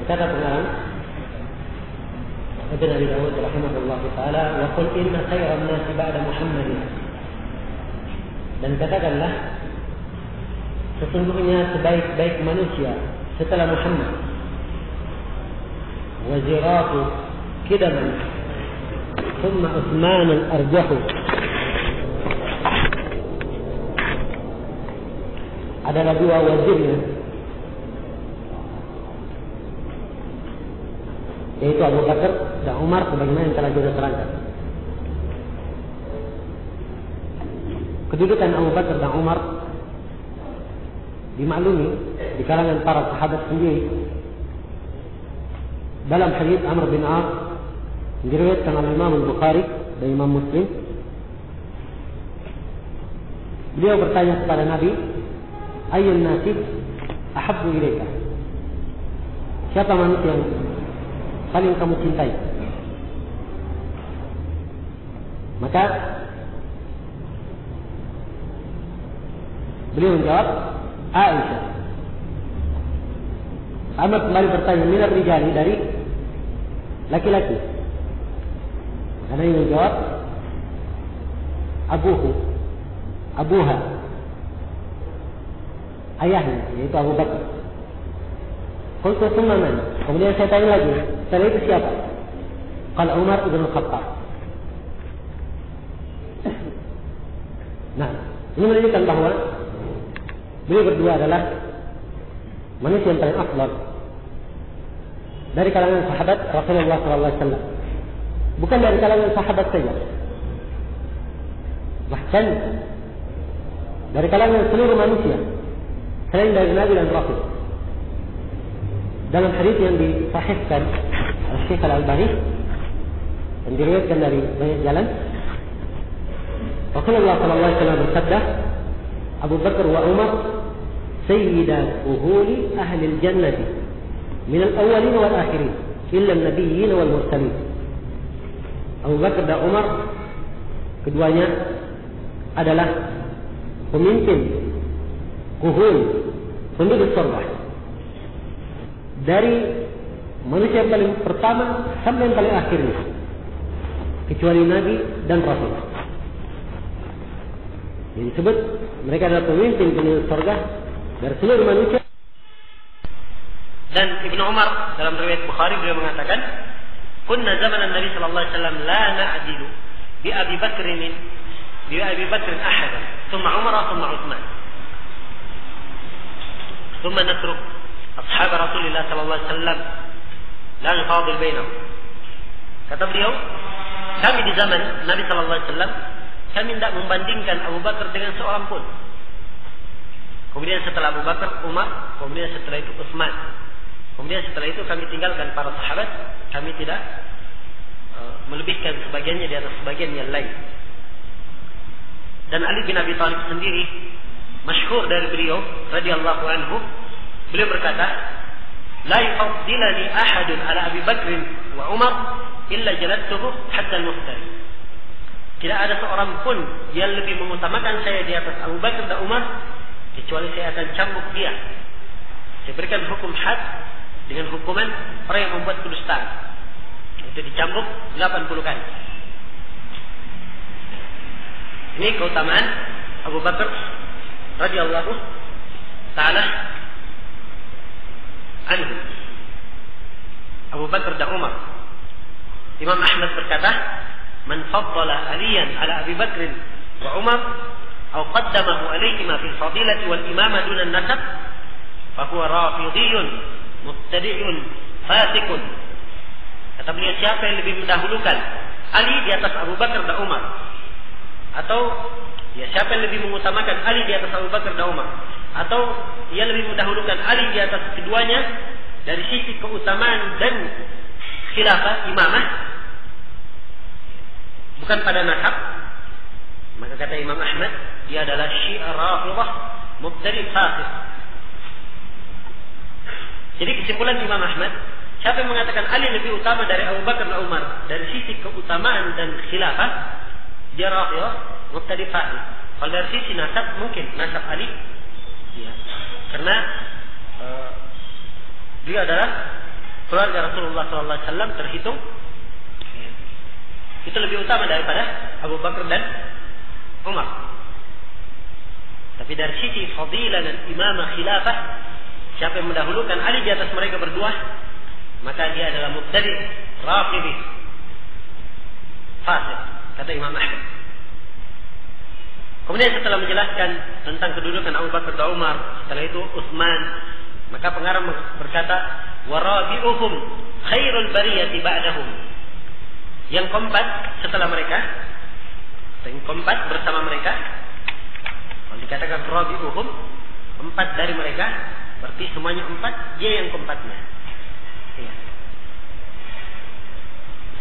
Berkata pengarang Ibn Abi Dawud rahimahullah ta'ala, wa qul inna khairan nasi ba'da Muhammadin. Dan katakanlah, sesungguhnya sebaik-baik manusia setelah Muhammad, wa ziratu kidaman thumma Utsman al-arjahu. Adalah dua wazirnya, yaitu Abu Bakar dan Umar, sebagaimana yang telah kita terangkan. Kedudukan Abu Bakar dan Umar dimaklumi di kalangan para sahabat sendiri. Dalam hadis Amr bin As diriwayatkan oleh Imam Al-Bukhari dan Imam Muslim, beliau bertanya kepada Nabi, ayyun nasi ahabbu ilaika? Siapa manusia yang paling kamu cintai? Maka beliau menjawab, Aisyah. Amr kembali bertanya, minar rijali, dari laki-laki. Karena dia menjawab, abuha, ayahnya, yaitu Abu Bakar. Qultu thumma man? Kemudian saya tanya lagi, setelah itu siapa? Qala Umar ibn Khattab. Nah, ini menunjukkan bahawa beliau berdua adalah manusia yang paling afdal dari kalangan sahabat Rasulullah SAW. Bukan dari kalangan sahabat saja, bahkan dari kalangan seluruh manusia selain dari Nabi dan Rasul. Dalam hadis yang disahihkan oleh Syekh Al-Albani yang diriwayatkan dari banyak jalan, Rasulullah SAW bersabda, Abu Bakar wa Umar sayyida uhuli ahli al-jannati min al-awwalin wal akhirin illa an-nabiyyin wal mursalin. Abu Bakar dan Umar keduanya adalah pemimpin kuhul, penduduk surga, dari manusia yang paling pertama sampai yang paling akhirnya, kecuali Nabi dan Rasul. Yang disebut mereka adalah pemimpin penduduk surga dari seluruh manusia. Dan Ibnu Umar dalam riwayat Bukhari beliau mengatakan, kunna zaman Nabi sallallahu alaihi wasallam la na'dilu bi Abi Bakr ahadan, thumma Umar, thumma Utsman, thumma natruk ashab Rasulullah sallallahu alaihi wasallam la nufadil bainahum. Kata beliau, kami di zaman Nabi sallallahu alaihi wasallam, kami tidak membandingkan Abu Bakar dengan seorang pun. Kemudian setelah Abu Bakar, Umar, kemudian setelah itu Utsman. Kemudian setelah itu kami tinggalkan para sahabat, kami tidak melebihkan sebagiannya di atas sebagian yang lain. Dan Ali bin Abi Thalib sendiri masyhur dari beliau radhiyallahu anhu, beliau berkata, la yufaddilani ahadun ala Abi Bakr wa Umar illa jaladtuhu hatta al-muhtari. Tidak ada seorang pun yang lebih mengutamakan saya di atas Abu Bakar dan Umar, kecuali saya akan cambuk dia. Saya berikan hukum had dengan hukuman orang yang membuat kedustaan, itu dicambuk 80 kali. Ini keutamaan Abu Bakar radhiyallahu ta'ala anhu, Abu Bakar dan Umar. Imam Ahmad berkata, man faddala Aliyan ala Abi Bakr wa Umar atau qaddamahu alaihima fil fadilati wal imamah duna an-nasab fa huwa rafidiyun mubtadi'un fasiqun. Kata beliau, siapa yang lebih mendahulukan Ali di atas Abu Bakar dan Umar, atau siapa yang lebih mengutamakan Ali di atas Abu Bakar dan Umar, atau ia lebih mendahulukan Ali di atas keduanya dari sisi keutamaan dan khilafah imamah, bukan pada nasab, maka kata Imam Ahmad, dia adalah Syiah Rafidhah mubtadi' fasik. Jadi kesimpulan Imam Ahmad, siapa yang mengatakan Ali lebih utama dari Abu Bakar dan Umar dari sisi keutamaan dan khilafah, dia Rafidhah mubtadi' fasik. Kalau dari sisi nasab, mungkin nasab Ali, ya, karena dia adalah keluarga Rasulullah SAW terhitung itu lebih utama daripada Abu Bakar dan Umar. Tapi dari sisi fadilah dan imamah khilafah, siapa yang mendahulukan Ali di atas mereka berdua, maka dia adalah mubtadi, rafidhi, fasik, kata Imam Ahmad. Kemudian setelah menjelaskan tentang kedudukan Abu Bakar dan Umar, setelah itu Utsman, maka pengarang berkata, warabi'uhum khairul bariyati ba'dahum. Yang keempat setelah mereka, yang keempat bersama mereka, kalau dikatakan rabi'uhum, empat dari mereka, berarti semuanya empat, dia yang keempatnya. Ya.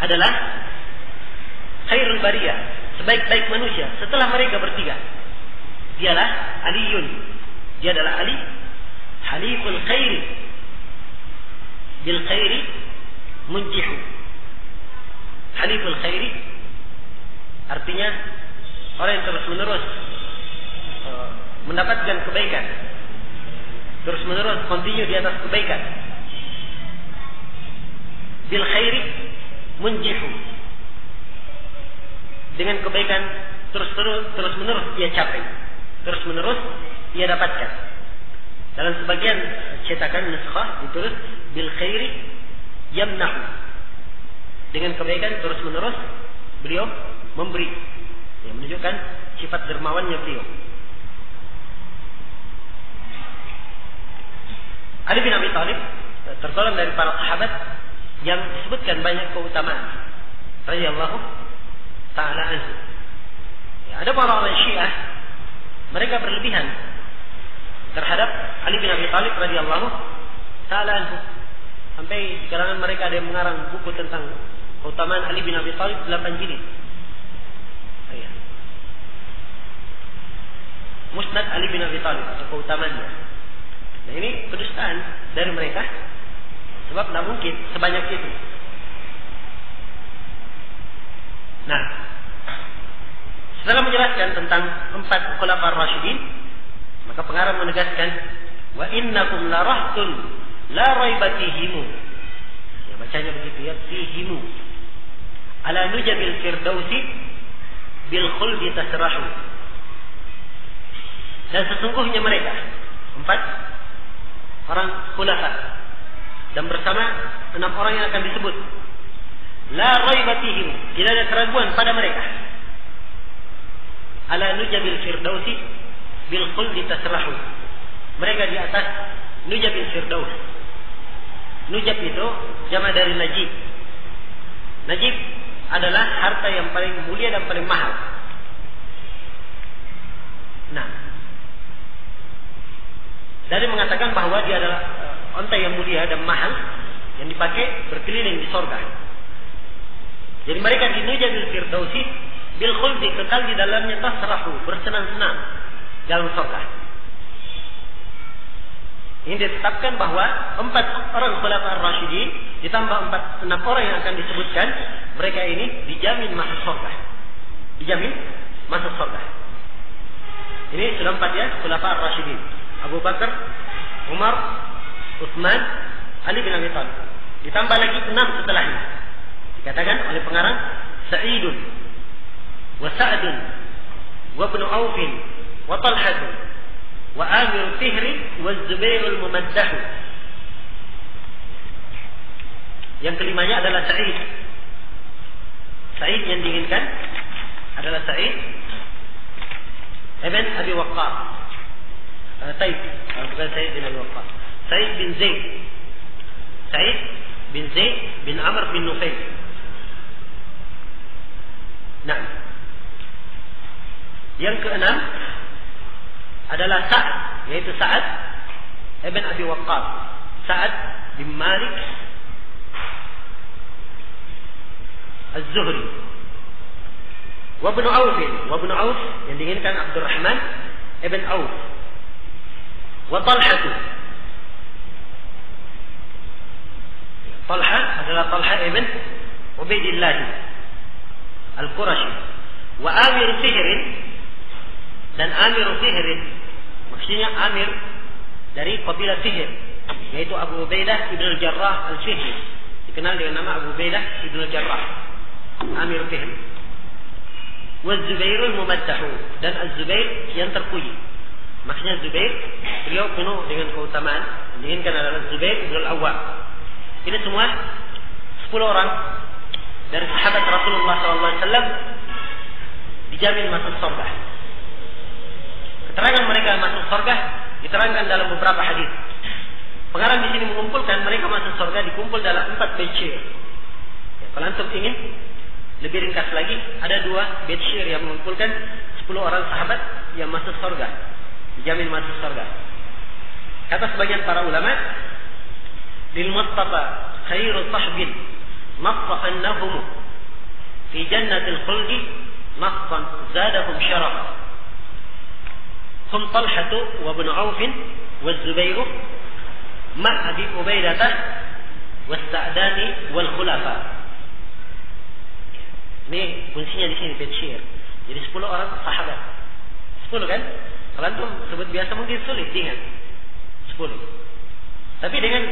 Adalah khairul bariyah, sebaik-baik manusia setelah mereka bertiga. Dialah Aliyun. Dia adalah Ali, haliful khairi, bil khairi munjihu. Haliful khairi artinya orang yang terus-menerus mendapatkan kebaikan, terus-menerus continue di atas kebaikan. Bil khairi munjihu, dengan kebaikan terus-menerus ia capai, terus-menerus ia dapatkan. Dalam sebagian cetakan nuskhah ditulis bil khairi yamnahu, dengan kebaikan terus-menerus beliau memberi, yang menunjukkan sifat dermawannya beliau. Ali bin Abi Thalib tergolong dari para sahabat yang disebutkan banyak keutamaan, radhiyallahu ta'ala anhu. Ya, ada para orang Syiah, mereka berlebihan terhadap Ali bin Abi Thalib radhiyallahu ta'ala anhu. Sampai di kalangan mereka ada yang mengarang buku tentang keutamaan Ali bin Abi Thalib 8 jilid. Ya. Musnad Ali bin Abi Thalib atau keutamaannya. Nah, ini kedustaan dari mereka, sebab tidak mungkin sebanyak itu. Nah, setelah menjelaskan tentang 4 khulafa ar-rasyidin, maka pengarang menegaskan, wa innakum la rahtun la raiba fihimu. Ya, bacanya begitu ya, fihimu. Ala nujabil firdausi bil khuldi tasrahu. Dan sesungguhnya mereka 4 orang khulafa, dan bersama 6 orang yang akan disebut, la raiba fihim, tidak ada keraguan pada mereka. Ala nujabil firdausi bil khuldi tasrahu. Mereka di atas nujabil firdaus. Nujab itu jama dari najib. Najib adalah harta yang paling mulia dan paling mahal. Nah, dari mengatakan bahwa dia adalah onta yang mulia dan mahal yang dipakai berkeliling di sorga. Jadi mereka di nujabil firdausi bil khuldi, kekal di dalamnya, tasrahu, bersenang-senang dalam sorga. Ini ditetapkan bahwa 4 orang khulafa ar-rasyidin ditambah 6 orang yang akan disebutkan, mereka ini dijamin masuk surga. Dijamin masuk surga. Ini sudah 4 ya, khulafa ar-rasyidin. Abu Bakar, Umar, Utsman, Ali bin Abi Thalib. Ditambah lagi 6 setelahnya. Dikatakan oleh pengarang Sa'idun wa Sa'dun wa Ibnu Aufin wa Talhatun wa Amir Fihri wa Zubairul Mumaddah. Yang kelimanya adalah Sa'id. Sa'id yang diinginkan adalah Sa'id ibn Abi Waqqas. Taib, bukan Sa'id bin Abi Waqqas. Sa'id bin Zaid. Sa'id bin Zaid bin Amr bin Nufail. Nah, yang keenam adalah Sa'ad, yaitu Sa'ad ibn Abi Waqqas. Sa'ad bin Malik Az-Zuhri. Wa Ibnu Auf, yang diinginkan Abdurrahman ibn Auf. Wa Talhatu. Talha adalah Talha ibn Ubaidillah Al-Qurashi. Wa Amir Fihr, dan Amir Fihr maksudnya Amir dari kabilah Fihr. yaitu Abu Ubaidah ibn al-Jarrah al-Fihri, dikenal dengan nama Abu Ubaidah ibn al-Jarrah Amir Fihr. Wa Zubairul Mumaddahu, dan Az-Zubair yang terpuji. Maksudnya Zubair, beliau penuh dengan keutamaan. Diinginkan adalah Zubair ibn al-Awwam. Ini semua 10 orang dari sahabat Rasulullah SAW dijamin masuk surga. Keterangan mereka masuk surga diterangkan dalam beberapa hadis. Pengarang di sini mengumpulkan mereka masuk surga dikumpul dalam 4 bait syair. Kalau antum ingin lebih ringkas lagi, ada 2 bait syair yang mengumpulkan 10 orang sahabat yang masuk surga, dijamin masuk surga. Kata sebagian para ulama, lil Mustafa khairu sahbin nafsa annahum fi jannatil khuldi nafsan zadahum syarafa. Hum Talhatu wa ibn Auf wa Zubair ma Abi Ubaidah wa Sa'dani wal Khulafa. Ini fungsinya di sini bait syair. Jadi 10 orang sahabat. 10 kan? Kalau antum sebut biasa mungkin sulit diingat. 10. Tapi dengan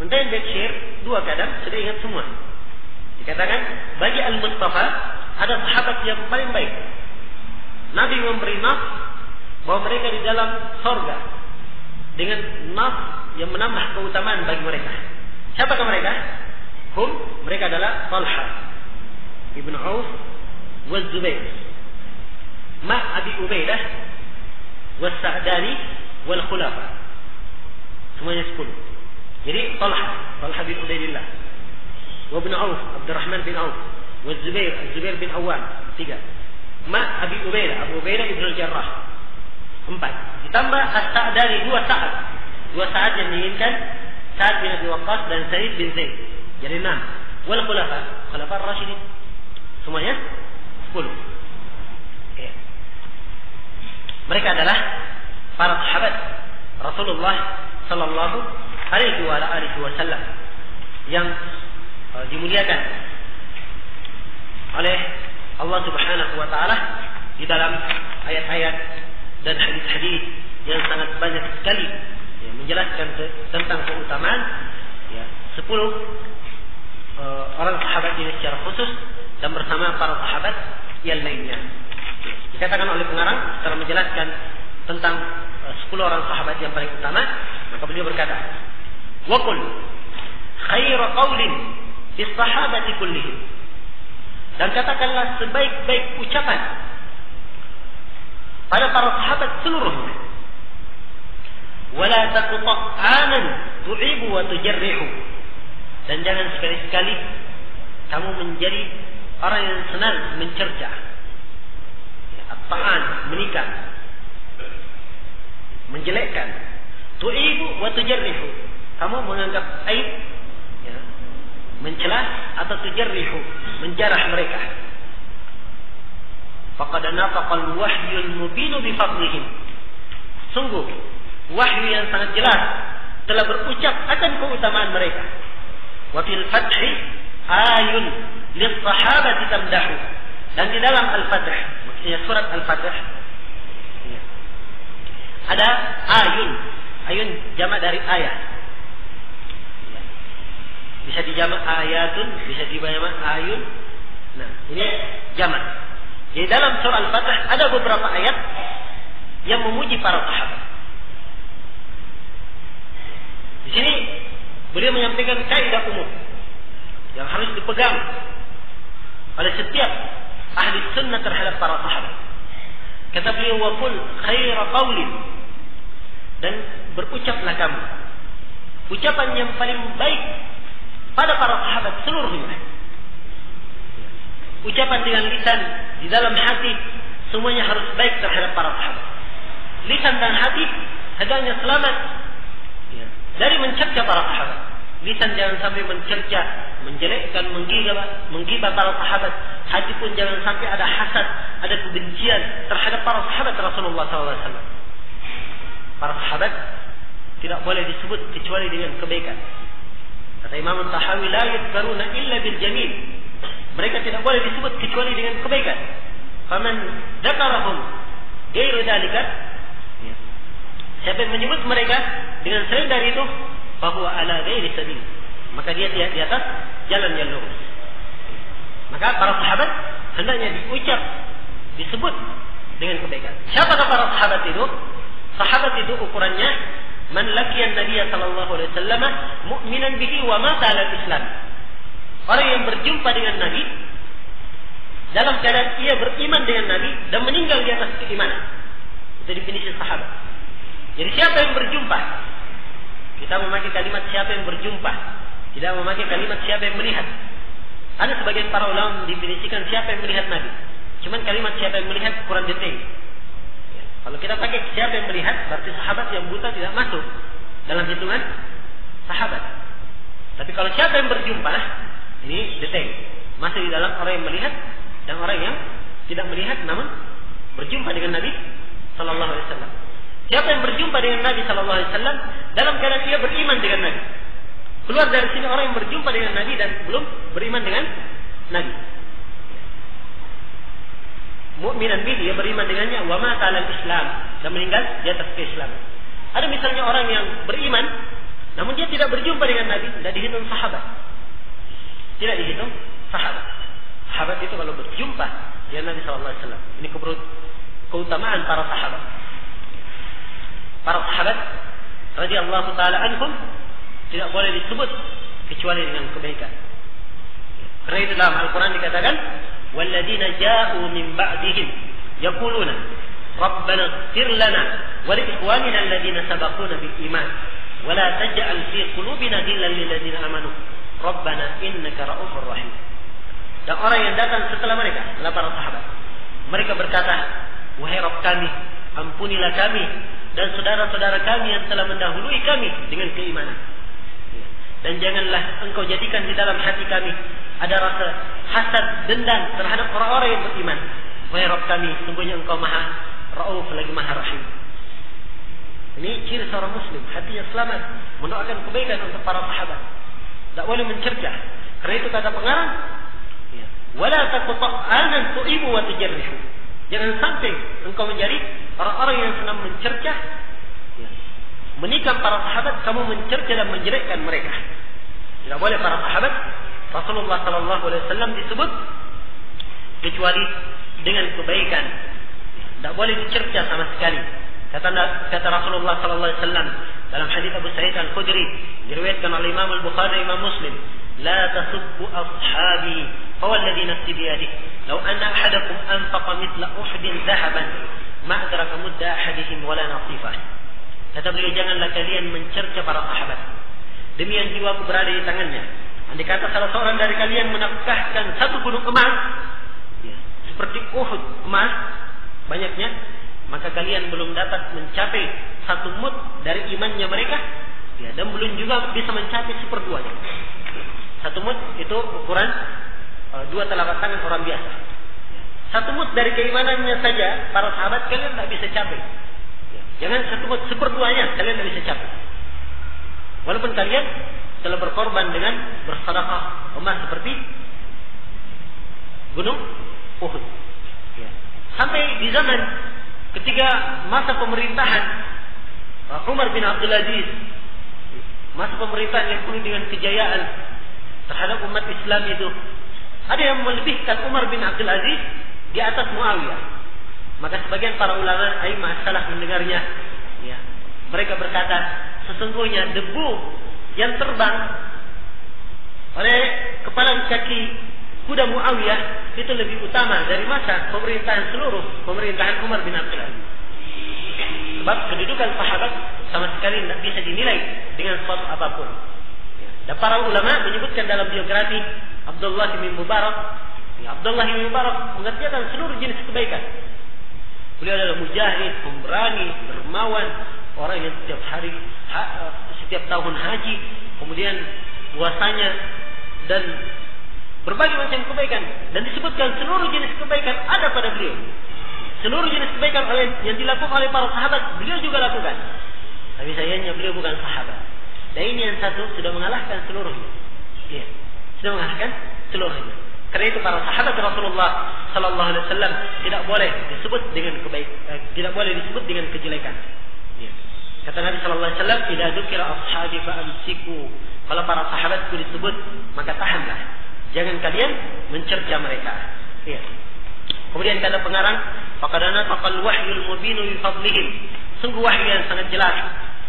mentah bait syair 2 kadang sudah ingat semua. Dikatakan bagi Al-Mustafa ada sahabat yang paling baik. Nabi memberi nas bahwa mereka di dalam surga dengan nas yang menambah keutamaan bagi mereka. Siapakah mereka? Mereka adalah Talha ibn Auf wa Zubair ma Abi Ubaidah wa Sa'dani wal Khulafa. Semuanya 10. Jadi Talha bin Ubaidillah, wa ibn Auf, Abdurrahman bin Auf, wa Zubair bin Awwam, 3. Ma Abi Ubaidah, Abu Ubaidah ibn al-Jarrah, 4. Ditambah As-Sa'dani 2 Sa'ad. 2 Sa'ad yang diinginkan, Sa'ad bin Abi Waqqas dan Sa'id bin Zaid. Jadi 6. Wal Khulafa ar-Rasyidin. Semuanya 10. Okay. Mereka adalah para sahabat Rasulullah sallallahu alaihi wasallam yang dimuliakan oleh Allah Subhanahu wa taala di dalam ayat-ayat dan hadis-hadis yang sangat banyak sekali yang menjelaskan tentang keutamaan 10 orang sahabat ini secara khusus dan bersama para sahabat yang lainnya. Dikatakan oleh pengarang setelah menjelaskan tentang 10 orang sahabat yang paling utama, maka beliau berkata, wa qul khairu qaulin fi sahabati kullihim, dan katakanlah sebaik-baik ucapan pada para sahabat seluruhnya. Wala taqta'anan tu'ibu wa tujarrihu, dan jangan sekali-sekali kamu menjadi orang yang senang mencerca. At-ta'an, menikah, menjelekkan. Tu'ibu wa tujarrihu, kamu menganggap aib, mencela, atau tujarrihu, menjarah mereka. Faqad nafaqal wahyul mubinu bi fadlihim, sungguh wahyu yang sangat jelas telah berucap akan keutamaan mereka. Wa fil fathi ayun lis sahabati tamdahu, dan di dalam Al-Fath, maksudnya surat Al-Fath, ada ayun jamak dari ayat. Bisa dijamak ayatun, bisa dijamak ayun. Nah, ini jamak. Jadi dalam surah Al-Fath ada beberapa ayat yang memuji para sahabat. Di sini beliau menyampaikan kaidah umum yang harus dipegang oleh setiap ahli sunnah terhadap para sahabat. Kata beliau, wa qul khairu qaulin, dan berucaplah kamu ucapan yang paling baik pada para sahabat seluruhnya. Ucapan dengan lisan, di dalam hati, semuanya harus baik terhadap para sahabat. Lisan dan hati hendaknya selamat dari mencerca para sahabat. Lisan jangan sampai mencerca, menjelekkan, menggibah para sahabat. Hati pun jangan sampai ada hasad, ada kebencian terhadap para sahabat Rasulullah SAW. Para sahabat tidak boleh disebut kecuali dengan kebaikan. Kata Imam Tahawi, la yadhkaruna illa bil jamil, mereka tidak boleh disebut kecuali dengan kebaikan. Faman dzakarahum ghairu dzalika, siapa yang menyebut mereka dengan selain dari itu, bahwa ala ghairi sabil, maka dia di atas jalan yang lurus. Maka para sahabat hendaknya disebut dengan kebaikan. Siapakah para sahabat itu? Sahabat itu ukurannya man laqiyan Nabiy sallallahu alaihi wasallam mu'minan bihi wa mata ala Islam. Orang yang berjumpa dengan Nabi dalam keadaan ia beriman dengan Nabi dan meninggal di atas keimanan. Itu definisi sahabat. Jadi siapa yang berjumpa? Kita memakai kalimat siapa yang berjumpa, tidak memakai kalimat siapa yang melihat. Ada sebagian para ulama mendefinisikan siapa yang melihat Nabi. Cuman kalimat siapa yang melihat kurang detail. Ya. Kalau kita pakai siapa yang melihat, berarti sahabat yang buta tidak masuk dalam hitungan sahabat. Tapi kalau siapa yang berjumpa, ini detail. Masuk di dalam orang yang melihat dan orang yang tidak melihat namun berjumpa dengan Nabi sallallahu alaihi wasallam. Siapa yang berjumpa dengan Nabi sallallahu alaihi wasallam dalam keadaan dia beriman dengan Nabi. Keluar dari sini orang yang berjumpa dengan Nabi dan belum beriman dengan Nabi. Mukminan bihi, dia beriman dengannya, wa mata ala Islam, dan meninggal di atas keislaman. Ada misalnya orang yang beriman namun dia tidak berjumpa dengan Nabi, tidak dihitung sahabat. Tidak dihitung sahabat. Sahabat itu kalau berjumpa dengan Nabi sallallahu alaihi wasallam. Ini keutamaan para sahabat. Para sahabat radhiyallahu taala anhum tidak boleh disebut kecuali dengan kebaikan. Karena itu dalam Al-Quran dikatakan, "Walladzina ja'u min ba'dihim yaquluna Rabbana ighfir lana wa li ikhwanina alladhina sabaquna bil iman wa la taj'al fi qulubina ghillan lil ladzina amanu Rabbana innaka ra'ufur rahim." Dan orang yang datang setelah mereka adalah para sahabat. Mereka berkata, "Wahai Rabb kami, ampunilah kami dan saudara-saudara kami yang telah mendahului kami dengan keimanan. Dan janganlah engkau jadikan di dalam hati kami ada rasa hasad, dendam terhadap orang-orang yang beriman. Wahai Rabb kami, sungguhnya engkau maha Rauf lagi maha Rahim." Ini ciri seorang Muslim, hatinya selamat, mendoakan kebaikan untuk para sahabat. Tak boleh mencercah. Karena itu kata pengarang, wala taqta'anan tu'ibu wa tujarrihu. Jangan sampai engkau menjadi orang-orang yang senang mencercah, menikam para sahabat, kamu mencercah dan menjelekkan mereka. Tidak boleh para sahabat Rasulullah sallallahu alaihi wasallam disebut kecuali dengan kebaikan. Tidak boleh dicercah sama sekali. Kata Rasulullah sallallahu alaihi wasallam dalam hadis Abu Sa'id Al-Khudri diriwayatkan oleh Imam Al-Bukhari dan Imam Muslim, "La tasubbu ashabi, fawalladhi nafsi biyadihi, law anna ahadakum anfaqa mithla Uhudin dhahaban, ma adraka mudda ahadihim wala nasifah." Kata beliau, janganlah kalian mencerca para sahabat. Demi yang jiwaku berada di tangannya, andai kata salah seorang dari kalian menafkahkan satu gunung emas, seperti Uhud emas banyaknya, maka kalian belum dapat mencapai satu mud dari imannya mereka, dan belum juga bisa mencapai seperduanya. Satu mud itu ukuran 2 telapak tangan orang biasa. Satu mud dari keimanannya saja para sahabat kalian tidak bisa capai. Jangan satu mud seperduanya kalian tidak bisa capai. Walaupun kalian telah berkorban dengan bersedekah emas seperti gunung Uhud. Sampai di zaman ketika masa pemerintahan Umar bin Abdul Aziz, masa pemerintahan yang penuh dengan kejayaan terhadap umat Islam itu, ada yang melebihkan Umar bin Abdul Aziz di atas Muawiyah. Maka sebagian para ulama a'immah salah mendengarnya, mereka berkata, sesungguhnya debu yang terbang oleh kepala kaki kuda Muawiyah itu lebih utama dari masa pemerintahan Umar bin Abdul Aziz. Sebab kedudukan sahabat sama sekali tidak bisa dinilai dengan sesuatu apapun. Dan para ulama menyebutkan dalam biografi Abdullah bin Mubarak, Abdullah bin Mubarak mengerjakan seluruh jenis kebaikan. Beliau adalah mujahid, pemberani, dermawan, orang yang setiap tahun haji, kemudian puasanya dan berbagai macam kebaikan, dan disebutkan seluruh jenis kebaikan ada pada beliau. Seluruh jenis kebaikan yang dilakukan oleh para sahabat beliau juga lakukan. Tapi sayangnya beliau bukan sahabat. Dan ini yang satu sudah mengalahkan seluruhnya. Sudah mengalahkan seluruhnya. Karena itu para sahabat Rasulullah sallallahu alaihi wasallam tidak boleh disebut dengan tidak boleh disebut dengan kejelekan. Kata Nabi sallallahu alaihi wasallam, "Idza dzukira ashabi fa'amsiku." Kalau para sahabatku disebut, maka tahanlah. Jangan kalian mencerca mereka. Iya. Kemudian kata pengarang, "Faqadana faqal wahyul mubinu bi fadlihim." Sungguh wahyu yang sangat jelas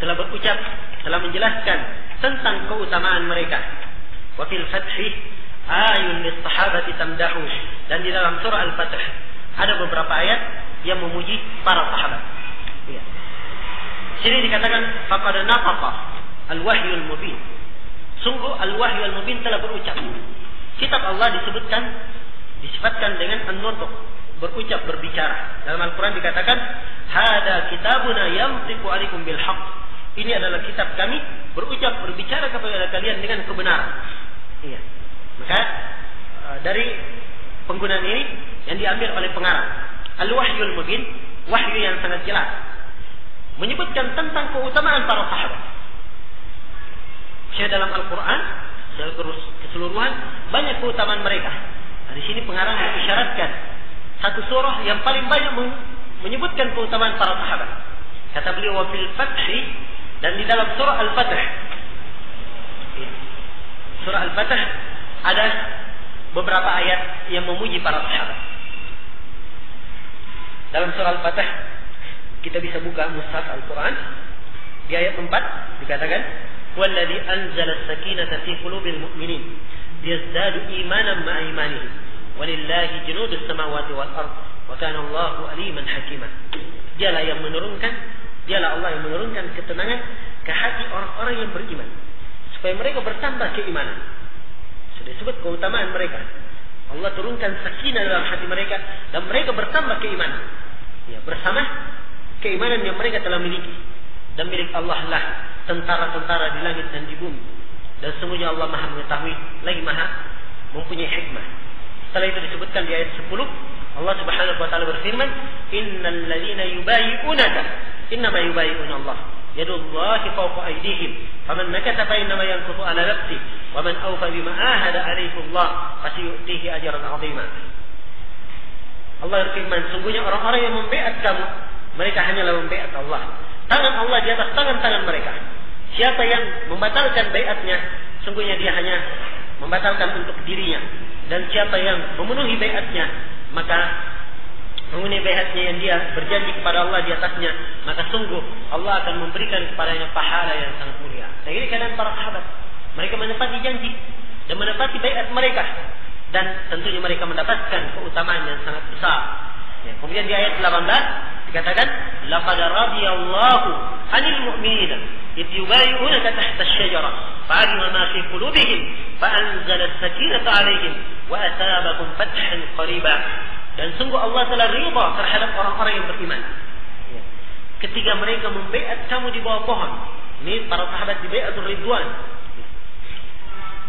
telah berucap, telah menjelaskan tentang keutamaan mereka. Wa fil fathi ayun lis sahabati tamdahu. Dan di dalam surah Al-Fath ada beberapa ayat yang memuji para sahabat. Iya. Sini dikatakan faqad nafaqa al-wahyul mubin. Sungguh al-wahyul mubin telah berucap. Kitab Allah disifatkan dengan an-nutq, berucap, berbicara. Dalam Al-Quran dikatakan, hada kitabuna yamtiqu alaikum bil haqq. Ini adalah kitab kami, berucap, berbicara kepada kalian dengan kebenaran. Iya. Maka dari penggunaan ini yang diambil oleh pengarang, al-wahyul mubin, wahyu yang sangat jelas, menyebutkan tentang keutamaan para sahabat. Dalam Al-Quran, dalam keseluruhan, banyak keutamaan mereka. Nah, di sini pengarang mengisyaratkan satu surah yang paling banyak menyebutkan keutamaan para sahabat. Kata beliau, wa fil fathi, dan di dalam surah Al-Fath. Surah Al-Fath ada beberapa ayat yang memuji para sahabat. Dalam surah Al-Fath kita bisa buka mushaf Al-Quran. Di ayat 4 dikatakan, "Walladzi anzala as-sakinata fi qulubil mu'minin liyazdadu imanan ma'a imanihim. Walillahi junudus samawati wal ard wa kana Allahu aliman hakima." Dialah Allah yang menurunkan ketenangan ke hati orang-orang yang beriman, supaya mereka bertambah keimanan. Sudah disebut keutamaan mereka. Allah turunkan sakinah dalam hati mereka dan mereka bertambah keimanan. Ya, bersama keimanan yang mereka telah miliki. Dan milik Allah lah tentara-tentara di langit dan di bumi. Dan semuanya Allah Maha mengetahui, lagi Maha mempunyai hikmah. Setelah itu disebutkan di ayat 10, Allah Subhanahu wa taala berfirman, "Innal ladzina yubayyi'unaka innama yubayyi'una Allah. Yadullahi fawqa aydihim. Faman nakatha fa innama yanqutu 'ala nafsihi, wa man awfa bima ahada 'alaihi Allah fasayu'tihi ajran 'azima." Allah berfirman, sungguhnya orang-orang yang membaiat kamu, mereka hanyalah membaiat Allah. Tangan Allah di atas tangan-tangan mereka. Siapa yang membatalkan baiatnya, sungguhnya dia hanya membatalkan untuk dirinya. Dan siapa yang memenuhi baiatnya, maka memenuhi baiatnya yang dia berjanji kepada Allah di atasnya, maka sungguh Allah akan memberikan kepadanya pahala yang sangat mulia. Dan ini keadaan para sahabat. Mereka menepati janji dan menepati baiat mereka, dan tentunya mereka mendapatkan keutamaan yang sangat besar. Ya, kemudian di ayat 18 dikatakan, laqad radiyallahu 'anil mu'minina idh yubayyi'unaka tahta asy-syajarah fa'alima ma fi qulubihim fa'anzala as-sakinata 'alaihim wa athabahum fathan qariba. Dan sungguh Allah telah ridha terhadap orang-orang yang beriman. Ya. Ketika mereka membaiat kamu di bawah pohon, ini para sahabat di baiatul ridwan,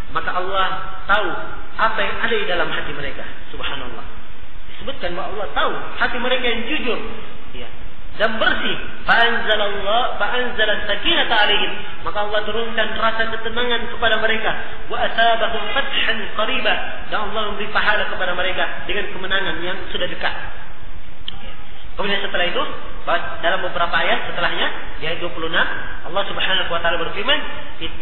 maka Allah tahu apa yang ada di dalam hati mereka. Subhanallah. Disebutkan bahwa Allah tahu hati mereka yang jujur, ya, dan bersih. Fa'anzala sakinata 'alaihim, maka Allah turunkan rasa ketenangan kepada mereka. Wa asabahum fathan qariba, dan Allah memberi pahala kepada mereka dengan kemenangan yang sudah dekat. Kemudian setelah itu, dalam beberapa ayat setelahnya, di ayat 26, Allah Subhanahu wa taala berfirman,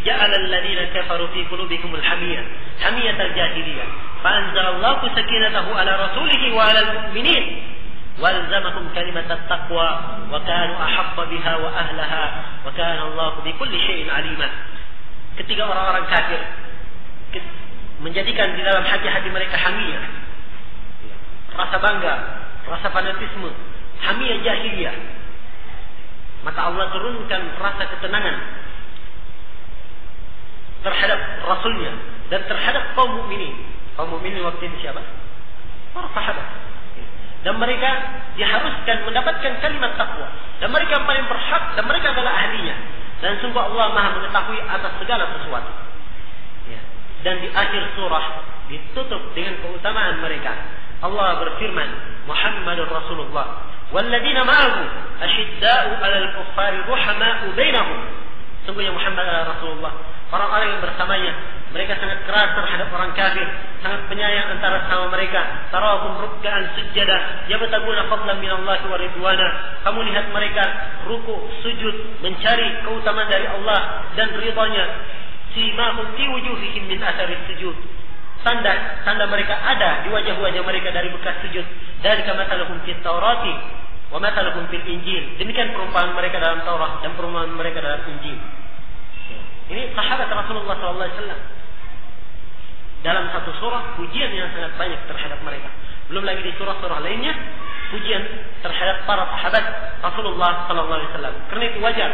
"Ja'ala alladziina kafaru fi qulubikumul hamiyah, hamiyatal jahiliyah, fa'anzalallahu sakinatahu 'ala rasulihi wa 'alal mu'minin, walzamahum kalimatat taqwa, wa kanu ahaqqa biha wa ahlaha, wa kana Allahu bikulli syai'in 'alima." Ketika orang-orang kafir menjadikan di dalam hati-hati mereka hamiyah, rasa bangga, rasa fanatisme, hamiyah jahiliyah, maka Allah turunkan rasa ketenangan terhadap Rasulnya dan terhadap kaum mukminin. Kaum mukminin waktu itu siapa? Para sahabat. Dan mereka diharuskan mendapatkan kalimat takwa. Dan mereka yang paling berhak, dan mereka adalah ahlinya. Dan sungguh Allah Maha mengetahui atas segala sesuatu. Ya. Dan di akhir surah ditutup dengan keutamaan mereka. Allah berfirman, Muhammadur Rasulullah walladzina ma'ahu asyidda'u 'alal kuffari ruhama'u bainahum. Sungguhnya Muhammad adalah Rasulullah, orang-orang yang bersamanya Mereka sangat keras terhadap orang kafir, sangat penyayang antara sama mereka. Tarahum ruk'an sujada yabtaguna fadlan minallahi wa ridwana. Kamu lihat mereka ruku, sujud, mencari keutamaan dari Allah dan ridha-Nya. Simahum fi wujuhihim min athari sujud. Tanda mereka ada di wajah-wajah mereka dari bekas sujud. Dzalika mathaluhum fit Taurati wa mathaluhum fil Injil. Demikian perumpamaan mereka dalam Taurat dan perumpamaan mereka dalam Injil. Ini sahabat Rasulullah SAW. Dalam satu surah pujian yang sangat banyak terhadap mereka. Belum lagi di surah-surah lainnya pujian terhadap para sahabat Rasulullah SAW. Karena itu wajar.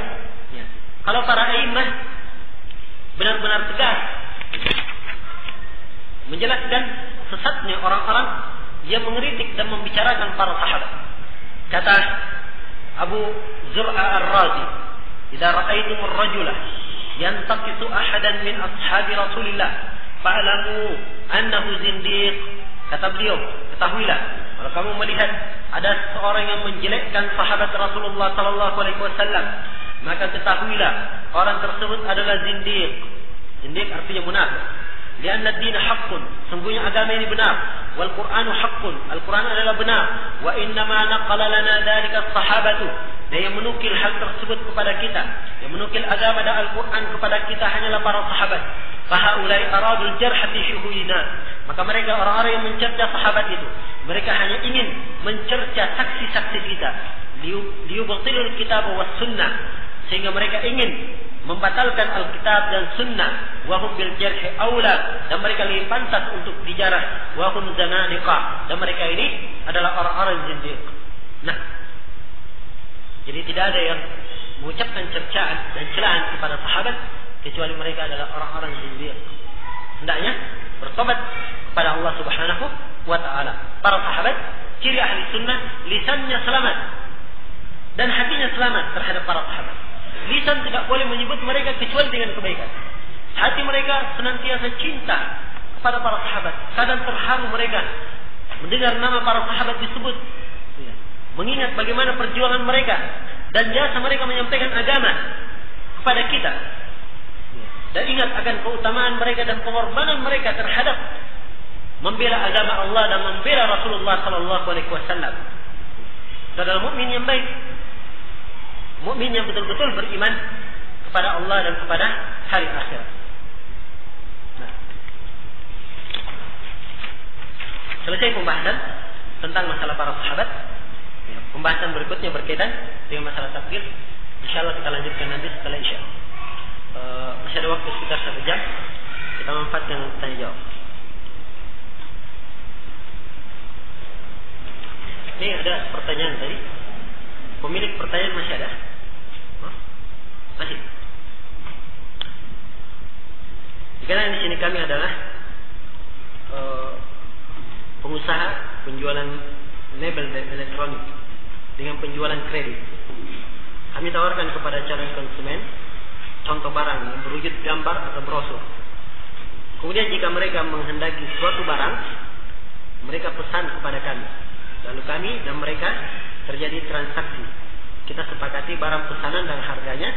Ya. Kalau para a'immah benar-benar tegas menjelaskan sesatnya orang-orang yang mengkritik dan membicarakan para sahabat. Kata Abu Zur'a Ar-Razi, "Idza ra'aytumur rajula yantaqisu ahadan min ashabi Rasulillah fa'lamu annahu zindiq." Kata beliau, ketahuilah kalau kamu melihat ada seorang yang menjelekkan sahabat Rasulullah sallallahu alaihi wasallam, maka ketahuilah orang tersebut adalah zindiq. Zindiq artinya munafik. Lianna ad-din haqqun, sungguhnya agama ini benar. Wal Qur'anu haqqun, Al-Qur'an adalah benar. Wa inna ma naqala lana dzalika as-sahabatu, dan yang menukil hal tersebut kepada kita, yang menukil agama dan Al-Qur'an kepada kita hanyalah para sahabat. Fahaulai aradul jarhati syuhudina, maka mereka orang-orang yang mencerca sahabat itu, mereka hanya ingin mencerca saksi-saksi kita. Liyubtilul kitab was sunnah, sehingga mereka ingin membatalkan Alkitab dan Sunnah. Wahum bil jarhi aula, dan mereka lebih pantas untuk dijarah. Wahum zanadiqa, dan mereka ini adalah orang-orang zindiq. Nah, jadi tidak ada yang mengucapkan cercaan dan celaan kepada sahabat kecuali mereka adalah orang-orang zindiq. Hendaknya bertobat kepada Allah Subhanahu wa taala. Para sahabat, ciri ahli sunnah, lisannya selamat dan hatinya selamat terhadap para sahabat. Lisan tidak boleh menyebut mereka kecuali dengan kebaikan. Hati mereka senantiasa cinta kepada para sahabat. Kadang terharu mereka mendengar nama para sahabat disebut, mengingat bagaimana perjuangan mereka dan jasa mereka menyampaikan agama kepada kita. Dan ingat akan keutamaan mereka dan pengorbanan mereka terhadap membela agama Allah dan membela Rasulullah sallallahu alaihi wasallam. Adalah mukmin yang baik. Mukmin yang betul-betul beriman kepada Allah dan kepada hari akhir. Nah, selesai pembahasan tentang masalah para sahabat. Ya, pembahasan berikutnya berkaitan dengan masalah takdir. Insyaallah kita lanjutkan nanti setelah Isya. Masih ada waktu sekitar 1 jam. Kita manfaatkan tanya jawab. Ini ada pertanyaan tadi. Pemilik pertanyaan masih ada? Masih. Karena di sini kami adalah pengusaha penjualan label dan elektronik dengan penjualan kredit. Kami tawarkan kepada calon konsumen contoh barang yang berwujud gambar atau brosur. Kemudian jika mereka menghendaki suatu barang, mereka pesan kepada kami. Lalu kami dan mereka terjadi transaksi. Kita sepakati barang pesanan dan harganya,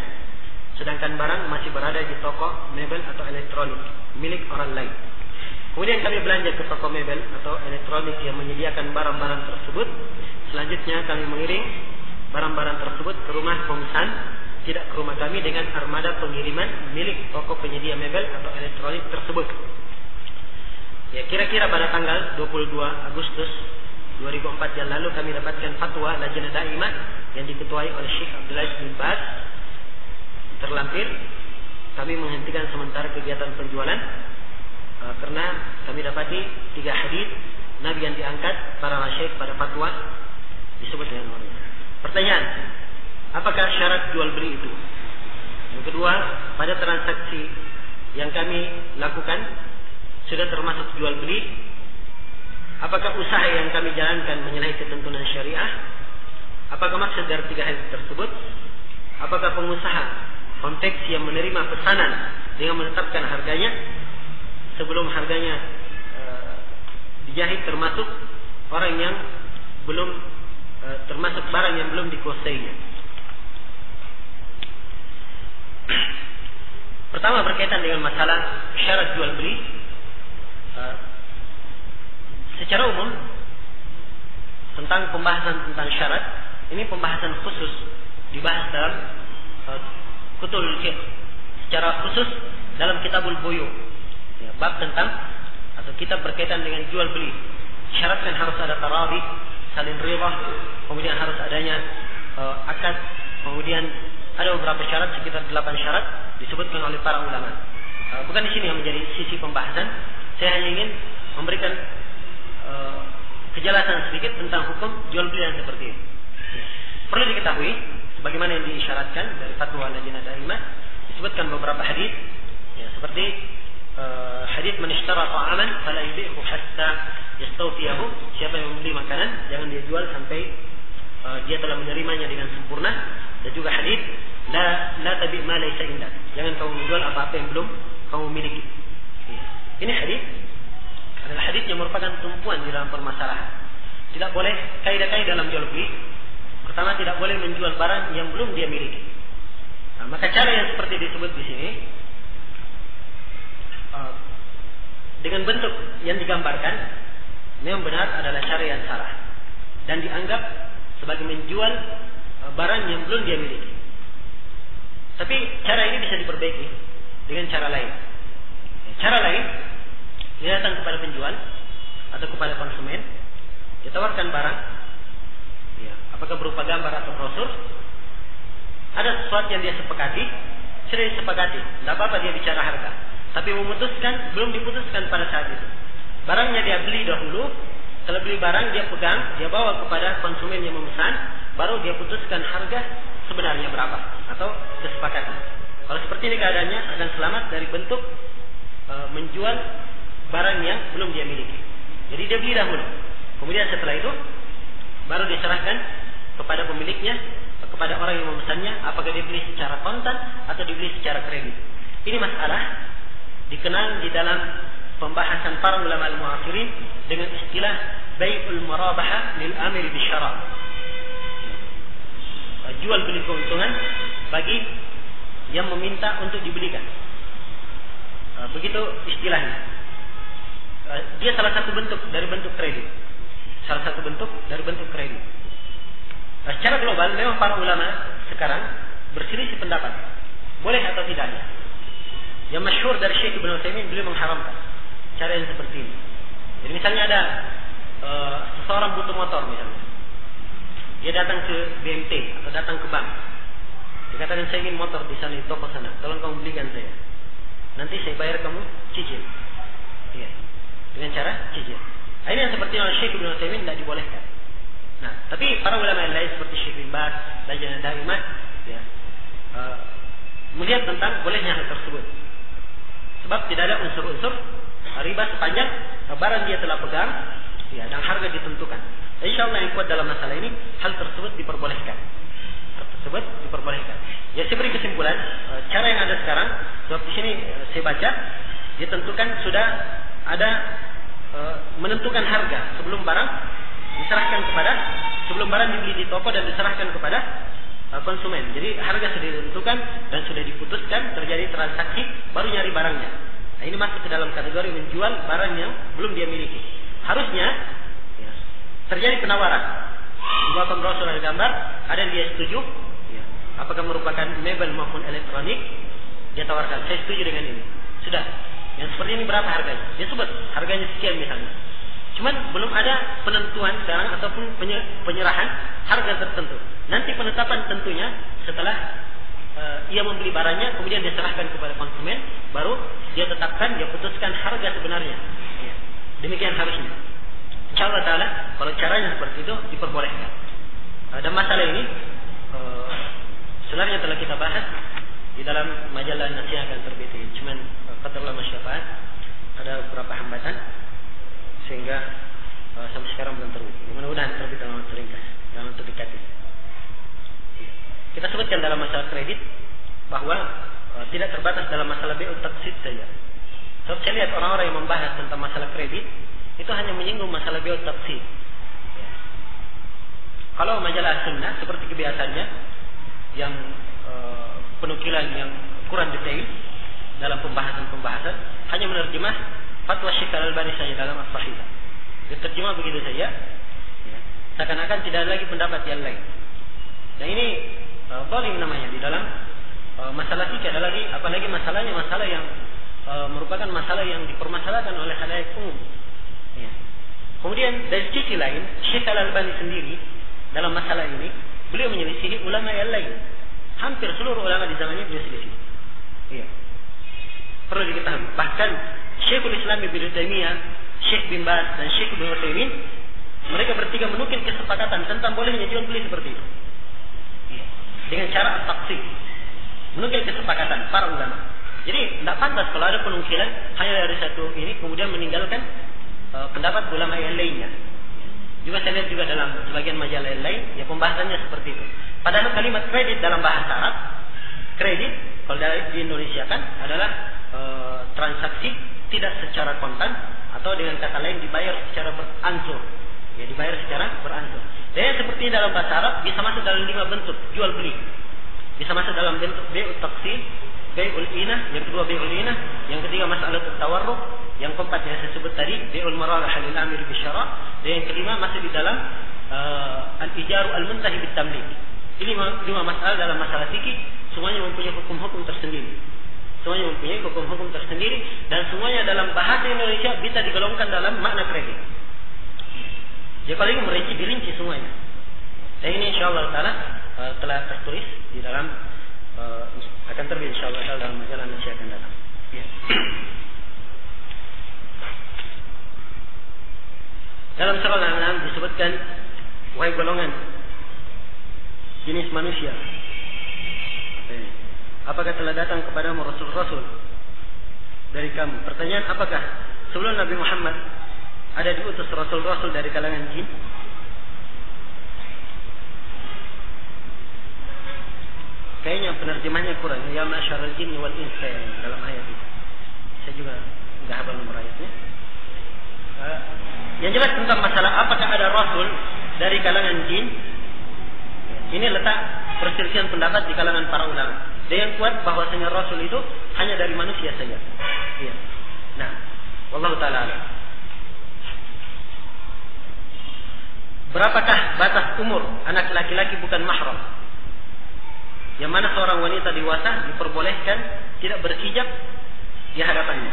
sedangkan barang masih berada di toko mebel atau elektronik milik orang lain. Kemudian kami belanja ke toko mebel atau elektronik yang menyediakan barang-barang tersebut. Selanjutnya kami mengirim barang-barang tersebut ke rumah pemesan, tidak ke rumah kami, dengan armada pengiriman milik toko penyedia mebel atau elektronik tersebut. Ya, kira-kira pada tanggal 22 Agustus 2004 yang lalu kami dapatkan fatwa Lajnah Daimah yang diketuai oleh Syekh Abdul Aziz bin Baz. Terlampir kami menghentikan sementara kegiatan penjualan karena kami dapati 3 hadis Nabi yang diangkat para masyayikh pada fatwa disebut dengan orang. Pertanyaan, apakah syarat jual beli itu? Yang kedua, pada transaksi yang kami lakukan sudah termasuk jual beli? Apakah usaha yang kami jalankan menyalahi ketentuan syariah? Apakah maksud dari 3 hadis tersebut? Apakah pengusaha konveksi yang menerima pesanan dengan menetapkan harganya sebelum harganya dijahit termasuk orang yang belum termasuk barang yang belum dikuasainya? Pertama berkaitan dengan masalah syarat jual beli. Secara umum tentang pembahasan tentang syarat, ini pembahasan khusus dibahas dalam kutul fiqh secara khusus dalam kitabul buyu, ya, bab tentang atau kitab berkaitan dengan jual beli. Syaratkan harus ada taradhi, saling rida, kemudian harus adanya akad, kemudian ada beberapa syarat, sekitar 8 syarat disebutkan oleh para ulama. Bukan di sini yang menjadi sisi pembahasan. Saya hanya ingin memberikan kejelasan sedikit tentang hukum jual beli yang seperti ini. Perlu diketahui, sebagaimana yang diisyaratkan dari fatwa Lajnah Daimah, disebutkan beberapa hadis, ya, seperti hadis man ishtara ta'aman fala yubi'hu hatta yastawfiyahu. Siapa yang membeli makanan jangan dia jual sampai dia telah menerimanya dengan sempurna. Dan juga hadis la tabi' ma laysa indak. Jangan kamu menjual apa-apa yang belum kamu miliki. Ya. Ini hadis adalah hadis yang merupakan tumpuan di dalam permasalahan. Tidak boleh kaidah-kaidah dalam jual beli. Pertama, tidak boleh menjual barang yang belum dia miliki. Nah, maka cara yang seperti disebut di sini dengan bentuk yang digambarkan memang benar adalah cara yang salah dan dianggap sebagai menjual barang yang belum dia miliki. Tapi cara ini bisa diperbaiki dengan cara lain. Cara lain, dia datang kepada penjual atau kepada konsumen, ditawarkan barang, ya, apakah berupa gambar atau brosur. Ada sesuatu yang dia sepakati, sudah disepakati, tidak apa-apa dia bicara harga. Tapi memutuskan, belum diputuskan pada saat itu. Barangnya dia beli dahulu, setelah beli barang dia pegang, dia bawa kepada konsumen yang memesan, baru dia putuskan harga sebenarnya berapa atau kesepakatan. Kalau seperti ini keadaannya akan selamat dari bentuk menjual barang yang belum dia miliki. Jadi dia beli dahulu, kemudian setelah itu baru diserahkan kepada pemiliknya, kepada orang yang memesannya, apakah dia beli secara kontan atau dibeli secara kredit. Ini masalah dikenal di dalam pembahasan para ulama al-mu'asirin dengan istilah bai'ul murabaha lil amir bisyara. Jual beli keuntungan bagi yang meminta untuk dibelikan. Begitu istilahnya. Dia salah satu bentuk dari bentuk kredit. Salah satu bentuk dari bentuk kredit. Secara global memang para ulama sekarang berselisih pendapat boleh atau tidaknya. Yang masyhur dari Syekh Ibnu Utsaimin, beliau mengharamkan cara yang seperti ini. Jadi misalnya ada seseorang butuh motor misalnya, dia datang ke BMT atau datang ke bank, dia katakan saya ingin motor di sana di toko sana, tolong kamu belikan saya, nanti saya bayar kamu cicil, ya, dengan cara cicil. Ini yang seperti yang Syekh Ibnu Utsaimin tidak dibolehkan. Nah, tapi para ulama yang lain seperti Syekh bin Baz, Lajnah Daimah, ya, melihat tentang bolehnya hal tersebut. Sebab tidak ada unsur-unsur riba sepanjang barang dia telah pegang, ya, dan harga ditentukan. Insyaallah yang kuat dalam masalah ini, hal tersebut diperbolehkan. Ya, saya beri kesimpulan, cara yang ada sekarang, sebab di sini saya baca, ditentukan sudah ada menentukan harga sebelum barang diserahkan kepada, sebelum barang dibeli di toko dan diserahkan kepada konsumen. Jadi harga sudah ditentukan dan sudah diputuskan, terjadi transaksi, baru nyari barangnya. Nah, ini masuk ke dalam kategori menjual barang yang belum dia miliki. Harusnya ya, terjadi penawaran, membawa brosur dan gambar, ada yang dia setuju, ya, apakah merupakan mebel maupun elektronik, dia tawarkan, saya setuju dengan ini. Sudah, yang seperti ini berapa harganya? Dia sebut harganya sekian misalnya. Cuman belum ada penentuan sekarang ataupun penyerahan harga tertentu. Nanti penetapan tentunya setelah ia membeli barangnya, kemudian dia serahkan kepada konsumen, baru dia tetapkan, dia putuskan harga sebenarnya. Ya. Demikian harusnya. Insyaallah taala kalau caranya seperti itu diperbolehkan. Dan masalah ini sebenarnya telah kita bahas di dalam majalah Nasihat akan terbit. Cuman qadarullah masyafaat ada beberapa hambatan sehingga sampai sekarang belum terbit. Mudah-mudahan terbit dalam waktu ringkas, dalam waktu dekat ini. Kita sebutkan dalam masalah kredit bahwa tidak terbatas dalam masalah bi'ut taqsid saja. Sebab saya lihat orang-orang yang membahas tentang masalah kredit itu hanya menyinggung masalah bi'ut taqsid. Ya. Kalau majalah sunnah seperti kebiasaannya yang penukilan yang kurang detail, dalam pembahasan-pembahasan, hanya menerjemah fatwa Syekh Al-Albani saja dalam As-Sahihah. Diterjemah begitu saja, ya. Seakan-akan tidak ada lagi pendapat yang lain. Nah ini zalim namanya di dalam masalah fikih, apalagi masalahnya masalah yang merupakan masalah yang dipermasalahkan oleh khalayak umum. Ya. Kemudian dari sisi lain, Syekh Al-Albani sendiri dalam masalah ini beliau menyelisihi ulama yang lain. Hampir seluruh ulama di zamannya beliau selisih. Iya. Perlu diketahui. Bahkan Syekhul Islam Ibnu Taimiyah, Syekh bin Baz dan Syekh Ibnu Utsaimin, mereka bertiga menukil kesepakatan tentang bolehnya jual beli seperti itu. Iya. Dengan cara taksir. Menukil kesepakatan para ulama. Jadi tidak pantas kalau ada penukilan hanya dari satu ini kemudian meninggalkan pendapat ulama yang lainnya. Juga saya lihat juga dalam sebagian majalah yang lain, ya pembahasannya seperti itu. Padahal kalimat kredit dalam bahasa Arab, kredit kalau di Indonesia kan adalah transaksi tidak secara kontan atau dengan kata lain dibayar secara beransur. Ya, dibayar secara beransur. Dan seperti dalam bahasa Arab bisa masuk dalam 5 bentuk jual beli. Bisa masuk dalam bentuk bai'ut taqsid, bai'ul inah, yang kedua bai'ul inah, yang ketiga masalah tawarruk, yang keempat yang saya sebut tadi bai'ul maralah lil amir bisyara', dan yang kelima masuk di dalam al-ijaru al-muntahi bit tamlik. Ini 5 masalah dalam masalah fikih, semuanya mempunyai hukum-hukum tersendiri. Semuanya mempunyai hukum-hukum tersendiri dan semuanya dalam bahasa Indonesia bisa digolongkan dalam makna kredit. Jadi kalau ini dirinci semuanya. Dan ini insyaallah taala telah tertulis di dalam akan terbit insyaallah dalam majalah Nasi akan datang. Ya. Dalam surah Al-An'am disebutkan wahai golongan jenis manusia, apakah telah datang kepadamu rasul-rasul dari kamu? Pertanyaan, apakah sebelum Nabi Muhammad ada diutus rasul-rasul dari kalangan jin? Kayaknya penerjemahnya kurang. Ya ma'syaral jinni wal insi dalam ayat itu. Saya juga enggak hafal nomor ayatnya. Yang jelas tentang masalah apakah ada rasul dari kalangan jin, ini letak perselisihan pendapat di kalangan para ulama. Dan yang kuat bahwasanya rasul itu hanya dari manusia saja. Iya. Nah, wallahu taala alam. Berapakah batas umur anak laki-laki bukan mahram? Yang mana seorang wanita dewasa diperbolehkan tidak berhijab di hadapannya.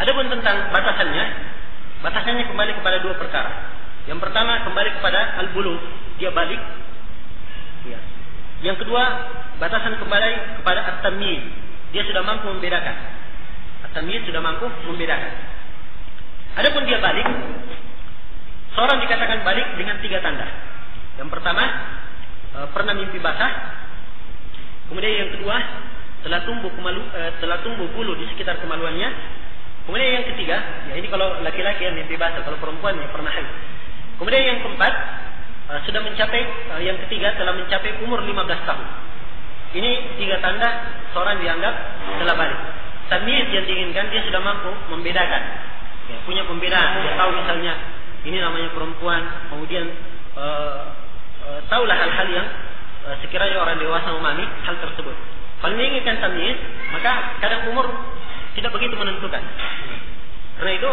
Adapun tentang batasannya kembali kepada 2 perkara. Yang pertama kembali kepada al-bulugh, dia balik. Ya. Yang kedua, batasan kembali kepada at-tamyiz, dia sudah mampu membedakan. At-tamyiz sudah mampu membedakan. Adapun dia balik, seorang dikatakan balik dengan 3 tanda. Yang pertama, pernah mimpi basah. Kemudian yang kedua, telah tumbuh bulu di sekitar kemaluannya. Kemudian yang ketiga, ya ini kalau laki-laki yang mimpi basah, kalau perempuan ya pernah haid. Kemudian yang keempat, sudah mencapai, yang ketiga telah mencapai umur 15 tahun. Ini 3 tanda seorang dianggap telah balik. Tamyiz yang diinginkan, dia sudah mampu membedakan, ya, punya pembedaan. Dia tahu misalnya ini namanya perempuan, kemudian tahulah hal-hal yang sekiranya orang dewasa memahami hal tersebut. Kalau menginginkan tamyiz, maka kadang umur tidak begitu menentukan. Karena itu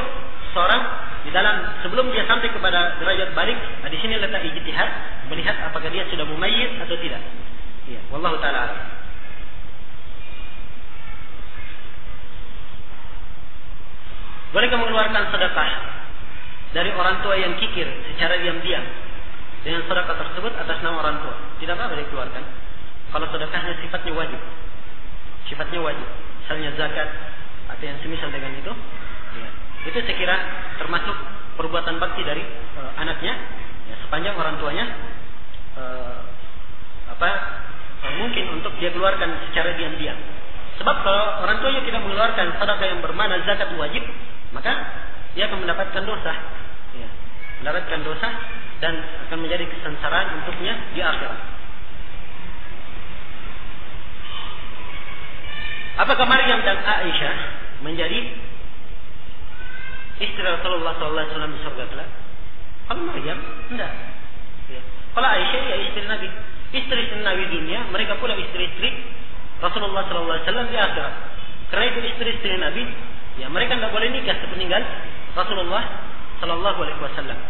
seorang di dalam sebelum dia sampai kepada derajat balik, di sini letak ijtihad, melihat apakah dia sudah mumayyiz atau tidak. Ya, wallahu taala alam. Bolehkah mengeluarkan sedekah dari orang tua yang kikir secara diam-diam dengan sedekah tersebut atas nama orang tua? Tidak apa-apa dikeluarkan. Kalau sedekahnya sifatnya wajib. Sifatnya wajib. Misalnya zakat atau yang semisal dengan itu. Ya. Itu saya kira termasuk perbuatan bakti dari anaknya, ya, sepanjang orang tuanya mungkin untuk dia keluarkan secara diam-diam. Sebab kalau orang tuanya tidak mengeluarkan sedekah yang bermakna zakat wajib, maka dia akan mendapatkan dosa, ya, mendapatkan dosa dan akan menjadi kesengsaraan untuknya di akhirat. Apakah Maryam dan Aisyah menjadi istri Rasulullah SAW di surga kelak? Kalau Maryam, tidak. Ya. Kalau Aisyah, ya istri Nabi. Istri Nabi dunia, mereka pula istri-istri Rasulullah SAW di akhirat. Karena itu istri-istri Nabi, ya mereka tidak boleh nikah sepeninggal Rasulullah SAW.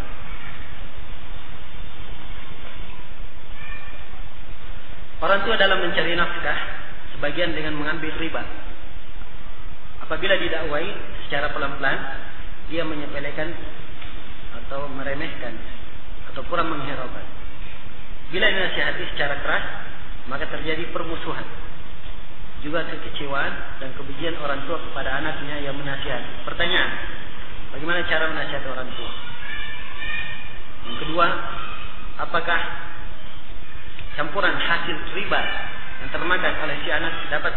Orang tua dalam mencari nafkah, sebagian dengan mengambil riba. Apabila didakwai secara pelan-pelan, dia menyepelekan atau meremehkan atau kurang menghiraukan. Bila dinasihati secara keras, maka terjadi permusuhan. Juga kekecewaan dan kebencian orang tua kepada anaknya yang menasihati. Pertanyaan, bagaimana cara menasihati orang tua? Yang kedua, apakah campuran hasil riba yang termakan oleh si anak dapat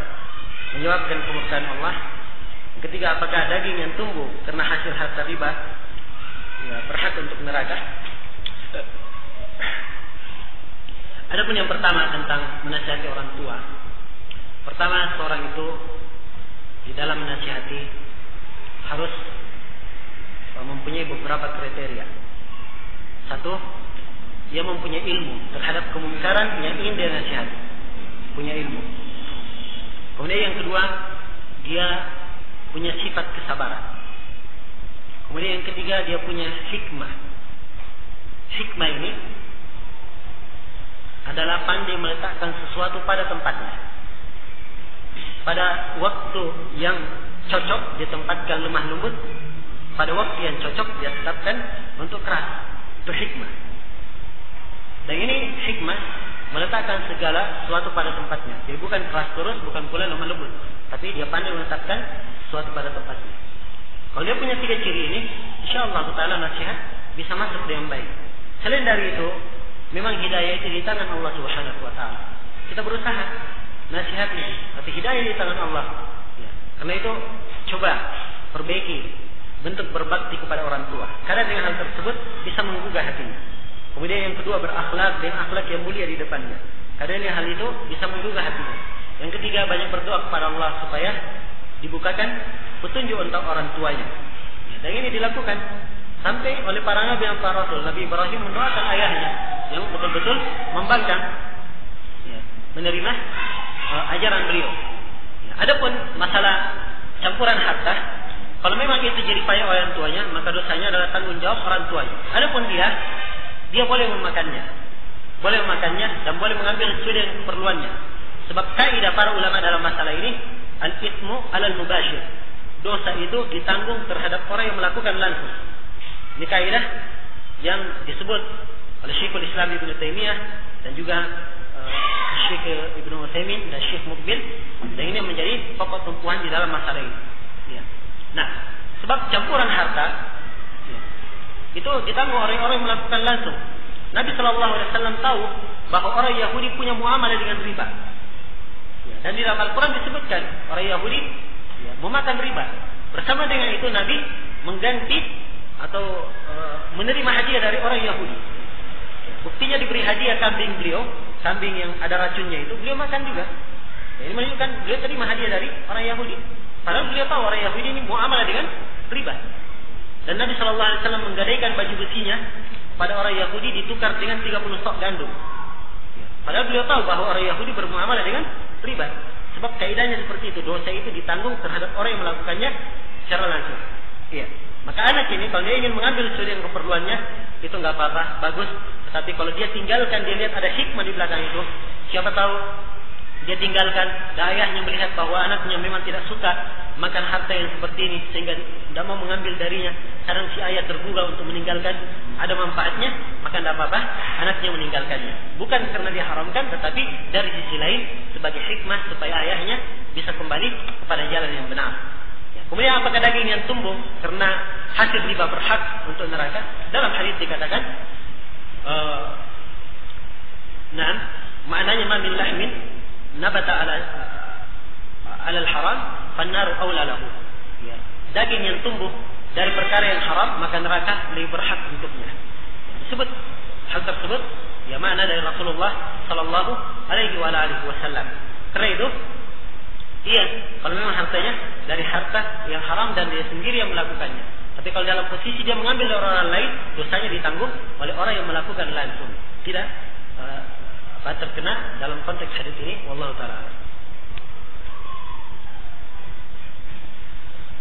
menyebabkan kemurkaan Allah? Yang ketiga, apakah daging yang tumbuh karena hasil harta riba berhak untuk neraka? Adapun yang pertama tentang menasihati orang tua. Pertama, seorang itu di dalam menasihati harus mempunyai beberapa kriteria. Satu, dia mempunyai ilmu terhadap kemungkaran yang ingin dia nasihati. Punya ilmu. Kemudian yang kedua, dia punya sifat kesabaran. Kemudian yang ketiga, dia punya hikmah. Hikmah ini adalah pandai meletakkan sesuatu pada tempatnya. Pada waktu yang cocok ditempatkan lemah lembut, pada waktu yang cocok dia tetapkan untuk keras. Itu hikmah. Dan ini hikmah meletakkan segala sesuatu pada tempatnya. Jadi bukan keras terus, bukan pula lemah lembut, tapi dia pandai meletakkan sesuatu pada tempatnya. Kalau dia punya 3 ciri ini, insyaallah taala nasihat bisa masuk dengan baik. Selain dari itu, memang hidayah itu di tangan Allah Subhanahu wa taala. Kita berusaha nasihat ini, tapi hidayah di tangan Allah. Ya. Karena itu coba perbaiki bentuk berbakti kepada orang tua. Karena dengan hal tersebut bisa menggugah hatinya. Kemudian yang kedua, berakhlak dengan akhlak yang mulia di depannya. Karena dengan hal itu bisa menggugah hatinya. Yang ketiga, banyak berdoa kepada Allah supaya dibukakan petunjuk untuk orang tuanya. Ya. Dan ini dilakukan sampai oleh para nabi dan para rasul. Nabi Ibrahim mendoakan ayahnya yang betul-betul membangkang, ya, menerima ajaran beliau. Adapun masalah campuran harta, kalau memang itu jadi payah orang tuanya, maka dosanya adalah tanggung jawab orang tuanya. Adapun dia boleh memakannya, dan boleh mengambil sesuai dengan keperluannya. Sebab kaidah para ulama dalam masalah ini, al-ithmu 'alal mubashir. Dosa itu ditanggung terhadap orang yang melakukan langsung. Ini kaidah yang disebut oleh Syekhul Islam Ibnu Taimiyah dan juga Syekh Ibnu Utsaimin dan Syekh Muqbil, dan ini menjadi pokok tumpuan di dalam masalah ini. Ya. Nah, sebab campuran harta itu ditanggung orang-orang yang melakukan langsung. Nabi SAW tahu bahwa orang Yahudi punya muamalah dengan riba. Ya. Dan di dalam Al-Quran disebutkan orang Yahudi memakan riba. Bersama dengan itu Nabi mengganti atau menerima hadiah dari orang Yahudi. Buktinya diberi hadiah kambing beliau, kambing yang ada racunnya itu beliau makan juga. Ya, ini menunjukkan beliau terima hadiah dari orang Yahudi. Padahal beliau tahu orang Yahudi ini muamalah dengan riba. Dan Nabi SAW menggadaikan baju besinya pada orang Yahudi ditukar dengan 30 stok gandum. Ya, padahal beliau tahu bahwa orang Yahudi bermuamalah dengan riba. Sebab kaidahnya seperti itu, dosa itu ditanggung terhadap orang yang melakukannya secara langsung. Iya. Maka anak ini kalau dia ingin mengambil sesuatu yang keperluannya, itu nggak apa-apa, bagus. Tetapi kalau dia tinggalkan, dia lihat ada hikmah di belakang itu, siapa tahu dia tinggalkan, dan ayahnya melihat bahwa anaknya memang tidak suka makan harta yang seperti ini, sehingga tidak mau mengambil darinya. Kadang si ayah tergugah untuk meninggalkan, ada manfaatnya, maka tidak apa-apa, anaknya meninggalkannya. Bukan karena dia haramkan, tetapi dari sisi lain sebagai hikmah supaya ayahnya bisa kembali kepada jalan yang benar. Kemudian apakah daging yang tumbuh karena hasil riba berhak untuk neraka? Dalam hadis dikatakan, nah, maknanya ma min lahmin nabata ala al-haram fannaru aula lahu. Ya. Daging yang tumbuh dari perkara yang haram, maka neraka lebih berhak untuknya. Disebut hal tersebut, ya makna dari Rasulullah sallallahu alaihi wasallam. Karena itu, iya, kalau memang hartanya dari harta yang haram dan dia sendiri yang melakukannya. Tapi kalau dalam posisi dia mengambil dari orang lain, dosanya ditanggung oleh orang yang melakukan langsung. Tidak terkena dalam konteks hadis ini. Wallahu ta'ala.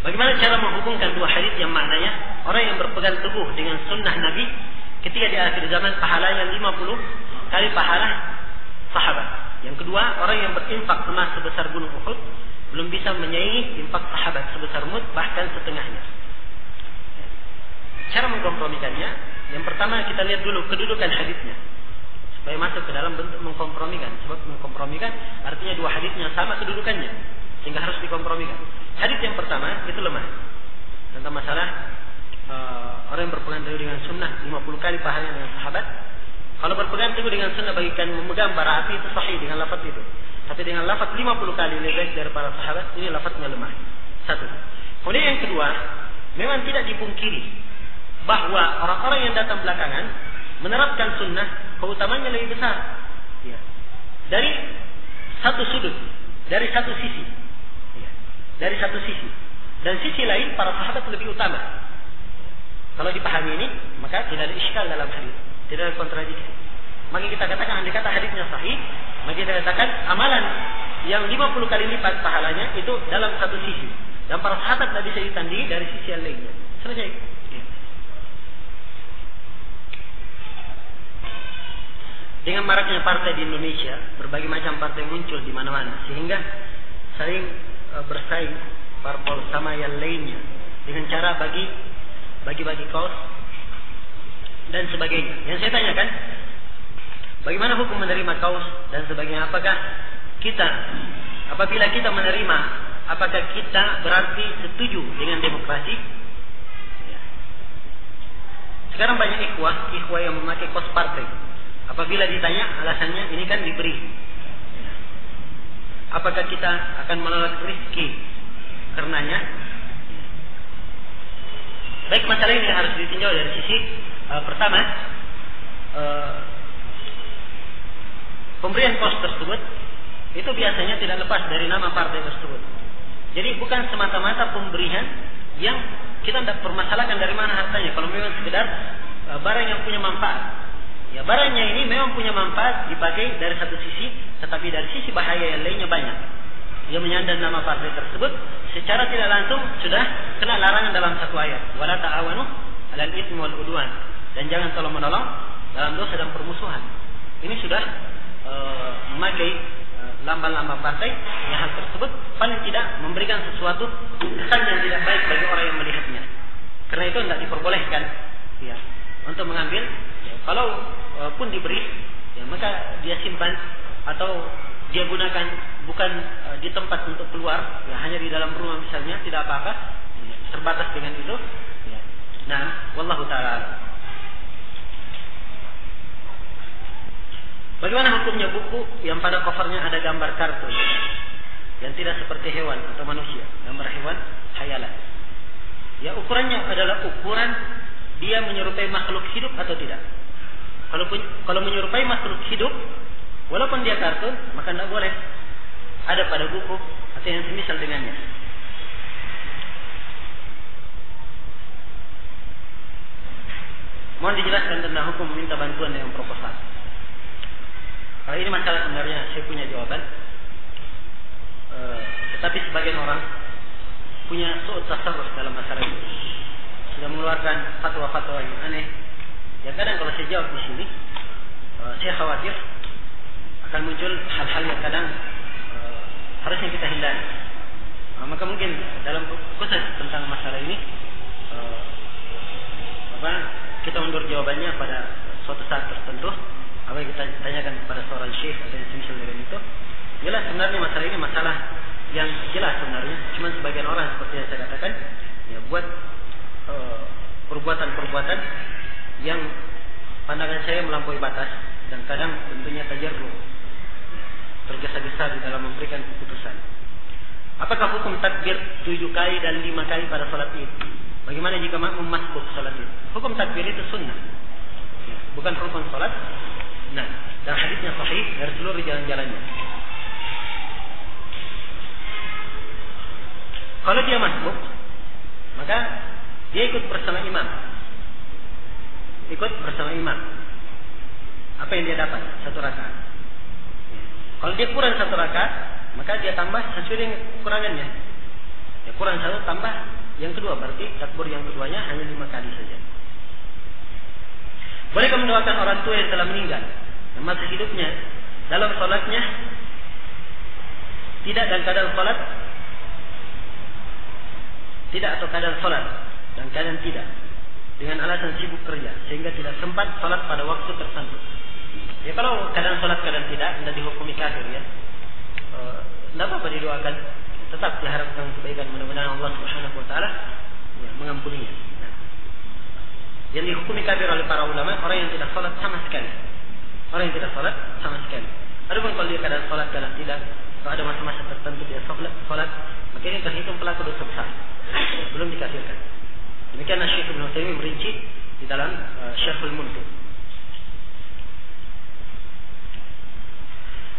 Bagaimana cara menghubungkan dua hadis yang maknanya orang yang berpegang teguh dengan sunnah Nabi ketika di akhir zaman pahalanya 50 kali pahala sahabat. Yang kedua, orang yang berinfak emas sebesar gunung Uhud belum bisa menyaingi infak sahabat sebesar Uhud, bahkan setengahnya. Cara mengkompromikannya, yang pertama kita lihat dulu kedudukan hadisnya supaya masuk ke dalam bentuk mengkompromikan. Sebab mengkompromikan artinya dua hadisnya sama kedudukannya sehingga harus dikompromikan. Hadis yang pertama itu lemah tentang masalah orang yang berpegang teguh dengan sunnah 50 kali pahalanya dengan sahabat. Kalau berpegang teguh dengan sunnah bagikan memegang bara api itu sahih dengan lafaz itu. Tapi dengan lafaz 50 kali lebih baik dari para sahabat, ini lafaznya lemah. Satu. Kemudian yang kedua, memang tidak dipungkiri bahwa orang-orang yang datang belakangan menerapkan sunnah keutamaannya lebih besar. Ya. Dari satu sudut, dari satu sisi. Ya. Dari satu sisi. Dan sisi lain para sahabat lebih utama. Kalau dipahami ini, maka tidak ada iskal dalam hadis, tidak ada kontradiksi. Maka kita katakan, andai kata hadisnya sahih, maka kita katakan amalan yang 50 kali lipat pahalanya itu dalam satu sisi. Dan para sahabat tidak bisa ditandingi dari sisi yang lainnya. Selesai. Ya. Dengan maraknya partai di Indonesia, berbagai macam partai muncul di mana-mana, sehingga saling bersaing parpol sama yang lainnya dengan cara bagi-bagi kaos dan sebagainya. Yang saya tanyakan, bagaimana hukum menerima kaos dan sebagainya? Apakah kita, apabila kita menerima, apakah kita berarti setuju dengan demokrasi? Ya. Sekarang banyak ikhwah yang memakai kaos partai. Apabila ditanya alasannya, ini kan diberi. Ya. Apakah kita akan menolak rezeki karenanya? Ya. Baik, masalah ini harus ditinjau dari sisi pertama, pemberian pos tersebut itu biasanya tidak lepas dari nama partai tersebut. Jadi bukan semata-mata pemberian yang kita tidak permasalahkan dari mana hartanya. Kalau memang sekedar barang yang punya manfaat, ya barangnya ini memang punya manfaat dipakai dari satu sisi, tetapi dari sisi bahaya yang lainnya banyak. Yang menyandang nama partai tersebut secara tidak langsung sudah kena larangan dalam satu ayat, wala ta'awanu 'alal itsmi wal 'udwan, dan jangan tolong menolong dalam dosa dan permusuhan. Ini sudah memakai lambang-lambang partai yang hal tersebut paling tidak memberikan sesuatu kesan yang tidak baik bagi orang yang melihatnya. Karena itu tidak diperbolehkan ya, untuk mengambil. Ya, kalau pun diberi, ya, maka dia simpan atau dia gunakan bukan di tempat untuk keluar, ya, hanya di dalam rumah misalnya, tidak apa-apa, ya, terbatas dengan itu. Ya. Nah, wallahu ta'ala. Bagaimana hukumnya buku yang pada covernya ada gambar kartun yang tidak seperti hewan atau manusia, gambar hewan khayalan? Ya, ukurannya adalah ukuran dia menyerupai makhluk hidup atau tidak. Kalau menyerupai makhluk hidup, walaupun dia kartun, maka tidak boleh ada pada buku atau yang semisal dengannya. Mohon dijelaskan tentang hukum meminta bantuan dengan proposal. Kalau ini masalah sebenarnya saya punya jawaban, tetapi sebagian orang punya su'ud tasarruf dalam masalah ini, sudah mengeluarkan fatwa-fatwa yang aneh. Ya kadang kalau saya jawab di sini, saya khawatir akan muncul hal-hal yang kadang harusnya kita hindari. Maka mungkin dalam khusus tentang masalah ini, kita undur jawabannya pada suatu saat tertentu. Apa yang kita tanyakan kepada seorang syekh atau yang semisal dengan itu. Jelas sebenarnya masalah ini masalah yang jelas sebenarnya. Cuma sebagian orang seperti yang saya katakan, ya buat perbuatan-perbuatan yang pandangan saya melampaui batas dan kadang tentunya tajarruh, tergesa-gesa di dalam memberikan keputusan. Apakah hukum takbir 7 kali dan 5 kali pada salat Id? Bagaimana jika makmum masbuk salat Id? Hukum takbir itu sunnah, bukan rukun salat. Nah, dan hadisnya sahih dari seluruh jalan-jalannya. Kalau dia masbuk, maka dia ikut bersama imam. Ikut bersama imam. Apa yang dia dapat? 1 rakaat. Kalau dia kurang 1 rakaat, maka dia tambah sesuai dengan kekurangannya. Ya kurang satu tambah yang kedua, berarti takbir yang keduanya hanya 5 kali saja. Bolehkah mendoakan orang tua yang telah meninggal yang masih hidupnya dalam salatnya tidak dan keadaan salat? Tidak atau keadaan salat dan keadaan tidak, dengan alasan sibuk kerja sehingga tidak sempat salat pada waktu tertentu. Ya kalau keadaan salat keadaan tidak, tidak dihukumi kafir ya. Tidak apa-apa didoakan, tetap diharapkan kebaikan, mudah-mudahan Allah Subhanahu wa taala ya, mengampuninya. Nah, yang dihukumi kafir oleh para ulama orang yang tidak salat sama sekali. Orang yang tidak salat sama sekali. Adapun kalau dia keadaan salat keadaan tidak, kalau ada masa-masa tertentu dia salat, maka ini terhitung pelaku dosa besar. Belum dikafirkan. Demikian Syekh Ibnu Utsaimin merinci di dalam Syarhul Mumti'.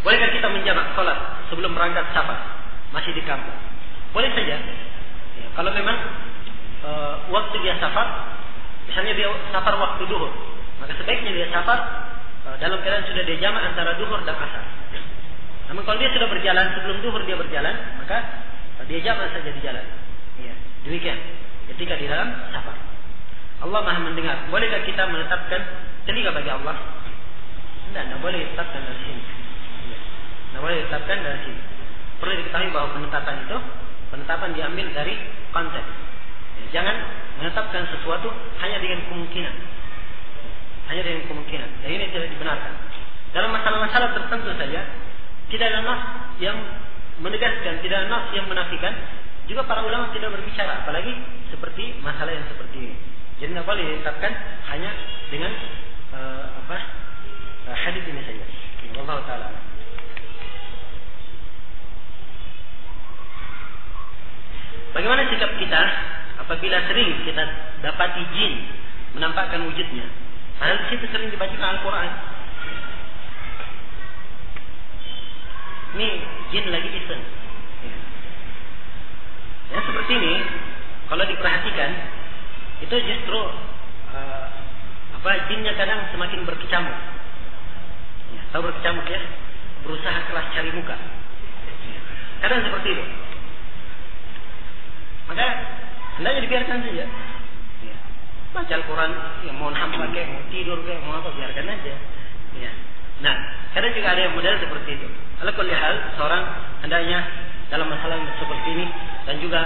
Bolehkah kita menjamak salat sebelum berangkat safar masih di kampung? Boleh saja. Ya, kalau memang waktu dia safar, misalnya dia safar waktu duhur, maka sebaiknya dia safar dalam keadaan sudah dia jamak antara duhur dan asar. Namun kalau dia sudah berjalan sebelum duhur dia berjalan, maka dia jamak saja di jalan. Ya, demikian. Ketika di dalam safar. Allah Maha mendengar. Bolehkah kita menetapkan telinga bagi Allah? Tidak boleh ditetapkan dari sini. Tidak boleh ditetapkan dari sini. Perlu diketahui bahwa penetapan diambil dari konteks. Ya, jangan menetapkan sesuatu hanya dengan kemungkinan. Hanya dengan kemungkinan. Dan ini tidak dibenarkan. Dalam masalah-masalah tertentu saja, tidak ada nas yang menegaskan, tidak ada nas yang menafikan. Juga para ulama tidak berbicara, apalagi seperti masalah yang seperti ini. Jadi tidak boleh ditetapkan hanya dengan hadis ini saja. Allah Taala. Bagaimana sikap kita apabila sering kita dapati jin menampakkan wujudnya? Padahal di situ sering dibacakan Al-Quran. Ini jin lagi iseng. Ya seperti ini, kalau diperhatikan, itu justru jinnya kadang semakin berkecamuk. Ya, tahu berkecamuk ya? Berusaha keras cari muka. Ya, kadang seperti itu. Maka hendaknya dibiarkan saja. Ya, baca Al-Quran, ya, mohon hamba kayak mau tidur kayak mau apa, biarkan aja. Ya. Nah, kadang juga ada yang model seperti itu. Ala kulli hal, seorang hendaknya dalam masalah yang seperti ini dan juga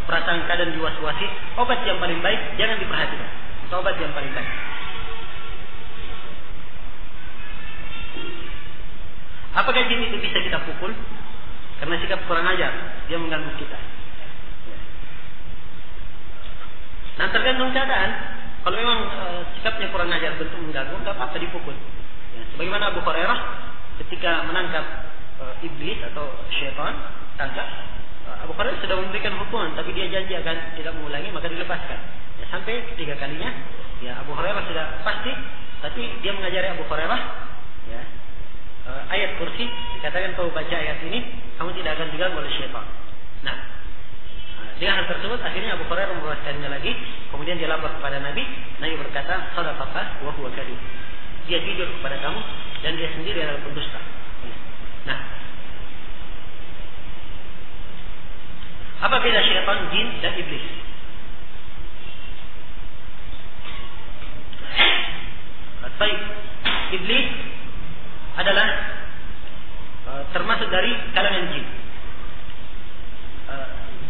perasaan keadaan diwas-wasi, obat yang paling baik jangan diperhatikan. Obat yang paling baik. Apakah jin itu bisa kita pukul? Karena sikap kurang ajar, dia mengganggu kita. Nah tergantung keadaan. Kalau memang sikapnya kurang ajar, bentuk mengganggu, tak apa-apa dipukul. Ya, sebagaimana Abu Hurairah ketika menangkap iblis atau syaitan, tangkap. Abu Hurairah sudah memberikan hukuman, tapi dia janji akan tidak mengulangi, maka dilepaskan. Ya, sampai 3 kalinya, ya Abu Hurairah sudah pasti, tapi dia mengajari Abu Hurairah, ya, ayat kursi, dikatakan kau baca ayat ini, kamu tidak akan diganggu oleh syaitan. Nah, dengan hal tersebut akhirnya Abu Hurairah membebaskannya lagi, kemudian dia lapor kepada Nabi. Nabi berkata, sadaqaka wa huwa kadhib. Dia jujur kepada kamu dan dia sendiri adalah pendusta. Nah, apa beda syaitan, jin dan iblis? Baik, iblis adalah termasuk dari kalangan jin.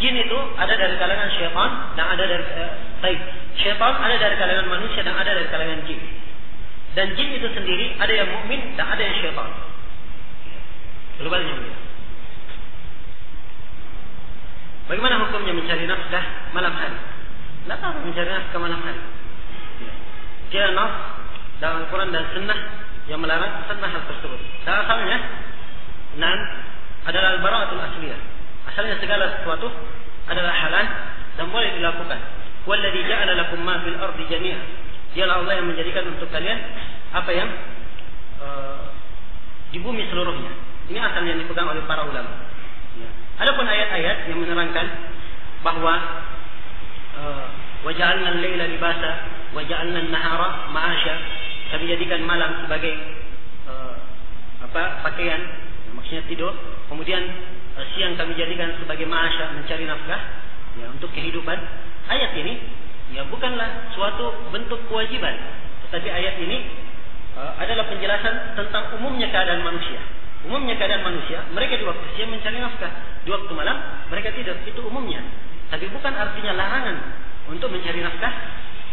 Jin itu ada dari kalangan syaitan dan ada dari syaitan ada dari kalangan manusia dan ada dari kalangan jin. Dan jin itu sendiri ada yang mukmin dan ada yang syaitan. Globalnya begitu. Bagaimana hukumnya mencari nafkah malam hari? Tidak tahu mencari nafkah malam hari. Kira nas dalam Al-Quran dan Sunnah yang melarang tentang hal tersebut. Dan asalnya, adalah al-bara'atul asliyah. Asalnya segala sesuatu adalah halal dan boleh dilakukan. Walladzi ja'ala lakum ma fil ardi jami'an. Dialah Allah yang menjadikan untuk kalian apa yang di bumi seluruhnya. Ini asal yang dipegang oleh para ulama. Ya. Adapun ayat-ayat yang menerangkan bahwa waja'alna al-laila libasa waja'alna an-nahara ma'asya, kami jadikan malam sebagai pakaian, maksudnya tidur, kemudian siang kami jadikan sebagai ma'asya, mencari nafkah ya untuk kehidupan. Ayat ini ya bukanlah suatu bentuk kewajiban, tetapi ayat ini adalah penjelasan tentang umumnya keadaan manusia. Umumnya keadaan manusia, mereka di waktu siang mencari nafkah, di waktu malam mereka tidur, itu umumnya. Tapi bukan artinya larangan untuk mencari nafkah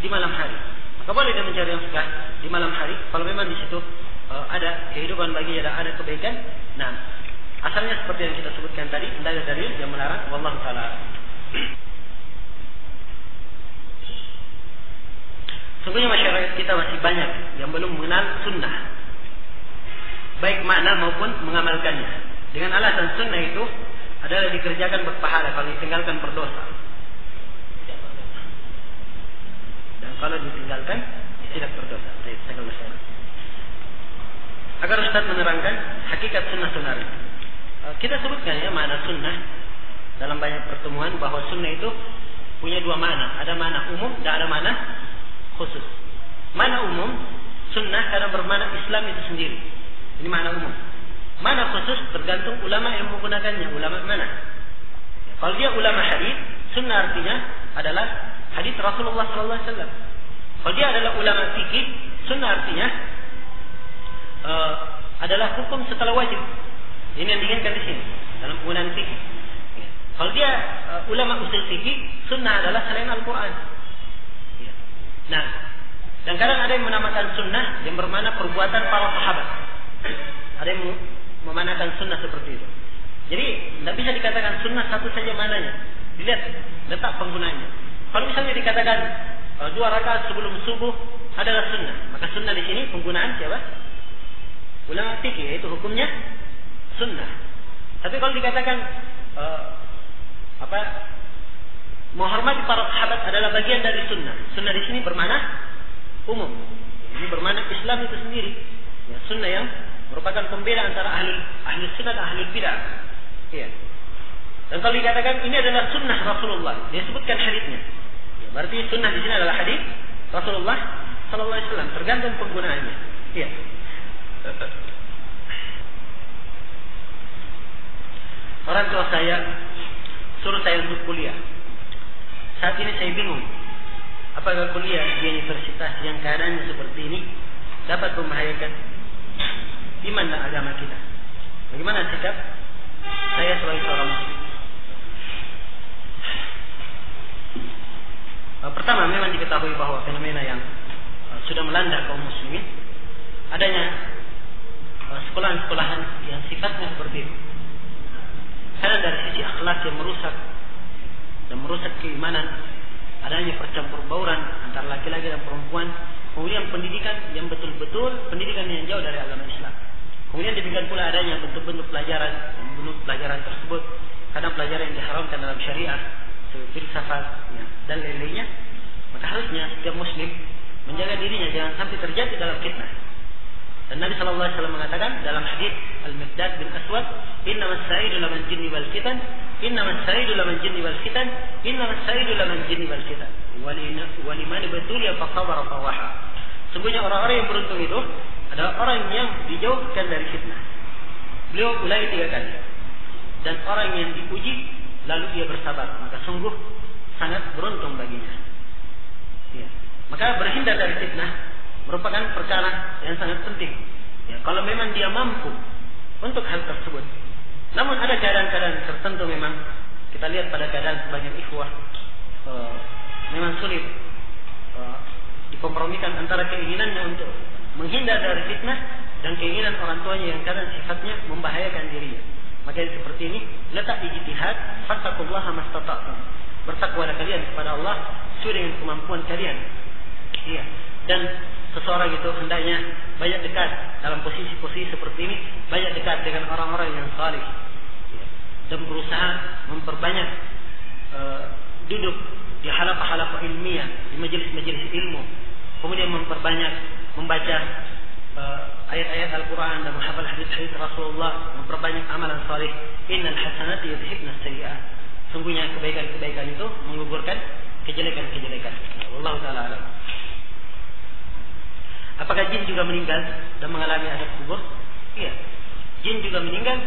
di malam hari. Maka boleh dia mencari nafkah di malam hari kalau memang di situ ada kehidupan baginya dan ada kebaikan. Nah, asalnya seperti yang kita sebutkan tadi, tidak ada dalil yang melarang. Wallahu taala. Sungguhnya masyarakat kita masih banyak yang belum mengenal sunnah, baik makna maupun mengamalkannya. Dengan alasan sunnah itu adalah dikerjakan berpahala, kalau ditinggalkan berdosa. Dan kalau ditinggalkan tidak berdosa. Agar Ustaz menerangkan hakikat sunnah-sunnah itu. Kita sebutkan ya makna sunnah dalam banyak pertemuan, bahwa sunnah itu punya dua makna. Ada makna umum dan ada makna khusus. Makna umum, sunnah kadang bermakna Islam itu sendiri. Ini makna umum. Makna khusus tergantung ulama yang menggunakannya. Ulama mana? Kalau dia ulama hadis, sunnah artinya adalah hadis Rasulullah SAW. Kalau dia adalah ulama fikih, sunnah artinya adalah hukum setelah wajib. Ini yang diinginkan di sini dalam penggunaan fikih. Kalau dia ulama usul fikih, sunnah adalah selain Al-Quran. Nah, dan kadang ada yang menamakan sunnah yang bermakna perbuatan para sahabat. Ada yang memanakan sunnah seperti itu. Jadi tidak bisa dikatakan sunnah satu saja mananya. Dilihat letak penggunaannya. Kalau misalnya dikatakan 2 rakaat sebelum subuh adalah sunnah, maka sunnah di sini penggunaan siapa? Ulama fikih, yaitu hukumnya sunnah. Tapi kalau dikatakan menghormati para sahabat adalah bagian dari sunnah. Sunnah di sini bermakna umum. Ini bermakna Islam itu sendiri. Ya, sunnah yang merupakan pembeda antara ahli sunnah dan ahli bidah. Iya. Dan kalau dikatakan ini adalah sunnah Rasulullah, dia sebutkan hadisnya. Ya, berarti sunnah di sini adalah hadis Rasulullah Sallallahu Alaihi Wasallam. Tergantung penggunaannya. Iya. Orang tua saya suruh saya untuk kuliah. Saat ini saya bingung, apakah kuliah di universitas yang keadaannya seperti ini dapat membahayakan iman dan agama kita? Bagaimana sikap saya sebagai seorang muslim? Pertama, memang diketahui bahwa fenomena yang sudah melanda kaum muslimin, adanya sekolahan-sekolahan yang sifatnya seperti itu. Karena dari sisi akhlak yang merusak dan merusak keimanan, adanya percampur bauran antara laki-laki dan perempuan, kemudian pendidikan yang betul-betul pendidikan yang jauh dari agama Islam. Kemudian demikian pula adanya bentuk-bentuk pelajaran, bentuk pelajaran tersebut kadang pelajaran yang diharamkan dalam syariah, seperti filsafat ya, dan lain-lainnya. Maka harusnya setiap muslim menjaga dirinya jangan sampai terjadi dalam fitnah. Dan Nabi SAW mengatakan dalam hadis Al-Miqdad bin Aswad, "Innamas sa'idu laman jinni wal fitan, innamas sa'idu laman jinni wal fitan, innamas sa'idu laman jinni wal fitan. Wa liman batuliya fa sabara fa waha." Sungguhnya orang-orang yang beruntung itu adalah orang yang dijauhkan dari fitnah. Beliau ulangi 3 kali. Dan orang yang diuji lalu dia bersabar, maka sungguh sangat beruntung baginya. Ya. Maka berhindar dari fitnah merupakan perkara yang sangat penting. Ya, kalau memang dia mampu untuk hal tersebut. Namun ada keadaan-keadaan tertentu memang kita lihat pada keadaan sebagian ikhwah memang sulit dikompromikan antara keinginannya untuk menghindar dari fitnah dan keinginan orang tuanya yang kadang sifatnya membahayakan dirinya. Maka seperti ini letak ijtihad, fattaqullaha mastata'tum. Bertakwalah kalian kepada Allah sesuai dengan kemampuan kalian. Iya. Dan seseorang itu hendaknya banyak dekat dalam posisi-posisi seperti ini, banyak dekat dengan orang-orang yang salih dan berusaha memperbanyak duduk di halaqah-halaqah ilmiah, di majelis-majelis ilmu, kemudian memperbanyak membaca ayat-ayat Al-Quran dan menghafal hadis-hadis Rasulullah, memperbanyak amalan salih. Innal hasanati yudhibna sayyi'at. Sungguhnya kebaikan-kebaikan itu menggugurkan kejelekan-kejelekan. Wallahu ta'ala alam. Apakah jin juga meninggal dan mengalami azab kubur? Iya. Jin juga meninggal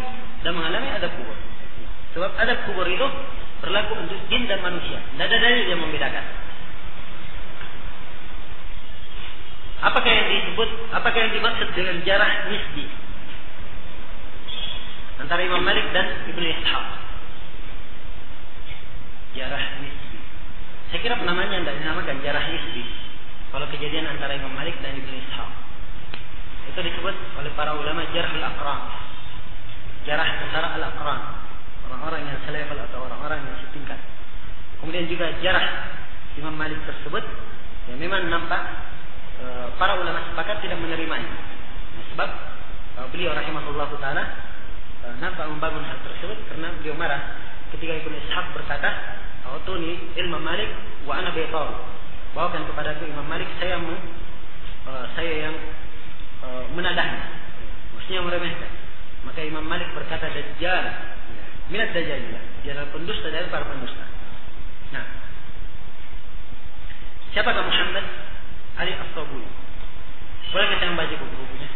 dan mengalami azab kubur. Sebab adab kubur itu berlaku untuk jin dan manusia. Tidak ada dalil yang membedakan. Apakah yang dimaksud dengan jarah nisbi antara Imam Malik dan Ibnu Ishaq? Jarah nisbi. Saya kira namanya tidak dinamakan jarah nisbi. Kalau kejadian antara Imam Malik dan Ibnu Ishaq, itu disebut oleh para ulama jarh al-aqran. Jarah antara al-aqran, orang-orang yang selevel atau orang-orang yang setingkat. Kemudian juga jarah Imam Malik tersebut yang memang nampak para ulama sepakat tidak menerimanya. Sebab beliau rahimahullahu taala nampak membangun hal tersebut karena beliau marah ketika Ibnu Ishaq berkata, "Autuni ilmu Malik wa ana baitar." Bawakan kepadaku Imam Malik, saya yang menadahnya. Maksudnya meremehkan. Maka Imam Malik berkata, "Dajjal minad dajjalilah." Dia adalah pendusta dari para pendusta. Nah, siapakah Muhammad Ali As-Sabuni? Boleh kita membaca buku-bukunya?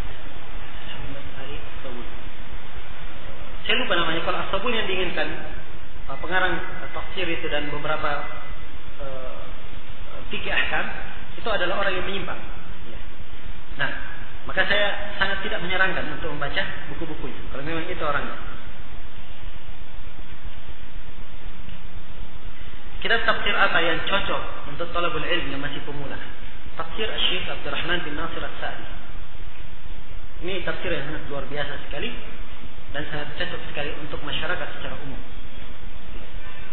Muhammad Ali As-Sabuni. Saya lupa namanya. Kalau As-Sabuni yang diinginkan pengarang tafsir itu dan beberapa fikih ahkam, itu adalah orang yang menyimpang. Nah, maka saya sangat tidak menyarankan untuk membaca buku-bukunya kalau memang itu orangnya. Kitab tafsir apa yang cocok untuk talabul ilmi yang masih pemula? Tafsir Syekh Abdurrahman bin Nasir As-Sa'di. Ini tafsir yang sangat luar biasa sekali dan sangat cocok sekali untuk masyarakat secara umum.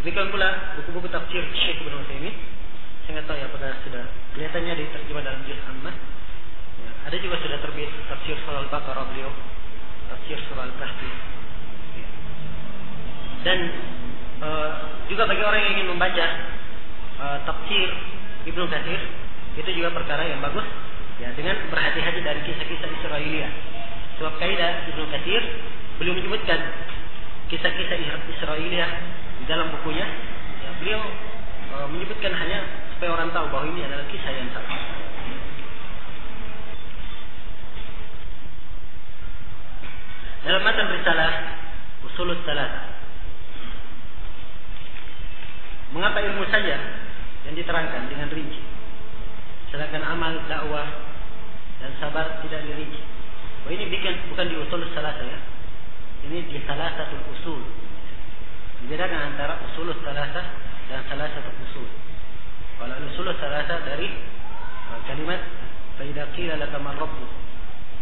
Demikian pula buku-buku tafsir Syekh Ibnu Utsaimin. Saya nggak tahu ya apakah sudah kelihatannya diterjemah dalam juz Ammah. Ya, ada juga sudah terbit tafsir surah Al-Baqarah beliau, tafsir surah Al-Kahfi. Ya. Dan juga bagi orang yang ingin membaca tafsir Ibnu Katsir, itu juga perkara yang bagus ya, dengan berhati-hati dari kisah-kisah Israiliyah. Sebab kaidah Ibnu Katsir beliau menyebutkan kisah-kisah Israiliyah di dalam bukunya ya, beliau menyebutkan hanya supaya orang tahu bahwa ini adalah kisah yang salah. Dalam matan risalah Ushulus Tsalatsa, mengapa ilmu saja yang diterangkan dengan rinci, sedangkan amal, dakwah, dan sabar tidak dirinci? Oh, ini bukan di Ushulus Tsalatsa ya. Ini di Thalatsatul Usul. Dibedakan antara Ushulus Tsalatsa dan Thalatsatul Usul. Kalau Ushulus Tsalatsa dari kalimat fa idza qila laka man rabbuk.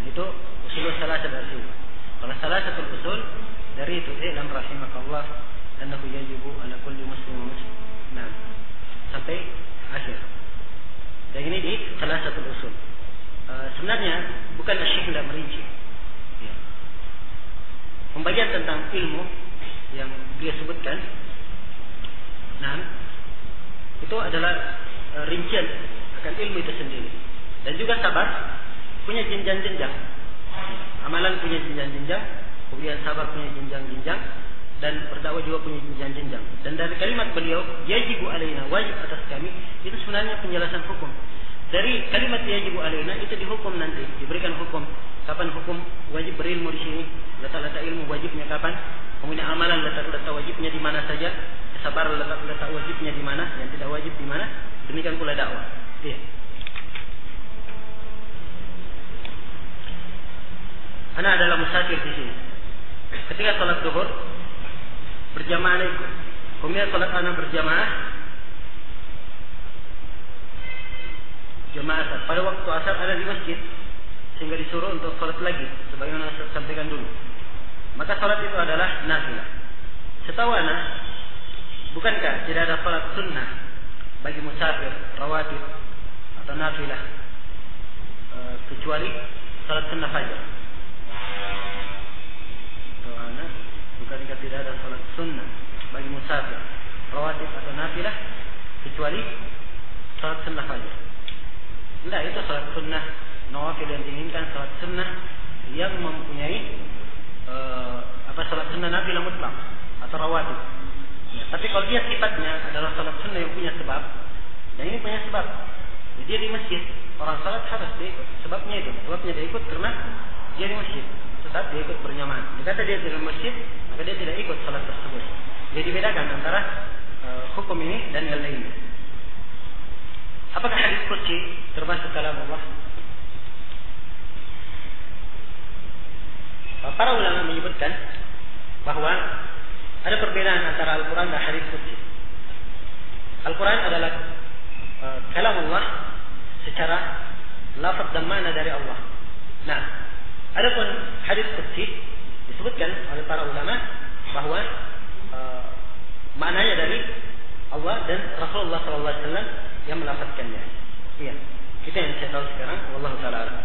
Itu Ushulus Tsalatsa dari situ. Kalau Thalatsatul Usul dari itu lam rahimakallah annahu yajibu ala kulli muslim wa muslim. Nah, sampai akhir. Dan ini di Thalatsatul Usul. Sebenarnya bukan Syekh tidak merinci. Ya. Pembagian tentang ilmu yang dia sebutkan, nah, itu adalah rincian akan ilmu itu sendiri. Dan juga sabar punya jenjang-jenjang. Amalan punya jenjang-jenjang, kemudian sabar punya jenjang-jenjang, dan berdakwah juga punya jenjang-jenjang. Dan dari kalimat beliau, yajibu alaina, wajib atas kami, itu sebenarnya penjelasan hukum. Dari kalimat yajibu alaina itu dihukum nanti, diberikan hukum. Kapan hukum wajib berilmu di sini? Letak-letak ilmu wajibnya kapan? Kemudian amalan letak-letak wajibnya di mana saja? Sabar letak-letak wajibnya di mana? Yang tidak wajib di mana? Demikian pula dakwah. Iya. Ana adalah musafir di sini. Ketika salat zuhur berjamaah ikut. Kemudian salat ana berjamaah jamaah asar. Pada waktu asar ada di masjid sehingga disuruh untuk salat lagi sebagaimana saya sampaikan dulu. Maka salat itu adalah nafilah. Setahu ana, bukankah tidak ada salat sunnah bagi musafir, rawatib atau nafilah kecuali salat sunnah fajar? Bukankah tidak ada salat sunnah bagi musafir, rawatib atau nafilah kecuali salat sunnah fajar? Tidak, itu salat sunnah nawafil yang diinginkan, salat sunnah yang mempunyai salat sunnah nafilah mutlak atau rawatib. Ya, tapi kalau dia sifatnya adalah salat sunnah yang punya sebab, dan ini punya sebab, ya, dia di masjid, orang salat harus dia ikut. Sebabnya dia ikut karena dia di masjid. Tetap dia ikut berjamaah. Jika dia di masjid, maka dia tidak ikut salat tersebut. Jadi bedakan antara hukum ini dan yang lainnya. Apakah hadis qudsi termasuk kalam Allah? Para ulama menyebutkan bahwa ada perbedaan antara Al-Quran dan hadis qudsi. Al-Quran adalah kalam Allah secara lafaz dan makna dari Allah. Nah, adapun hadis qudsi disebutkan oleh para ulama bahwa maknanya dari Allah dan Rasulullah SAW yang melafazkannya. Iya, kita yang saya tahu sekarang. Wallahu ta'ala a'lam.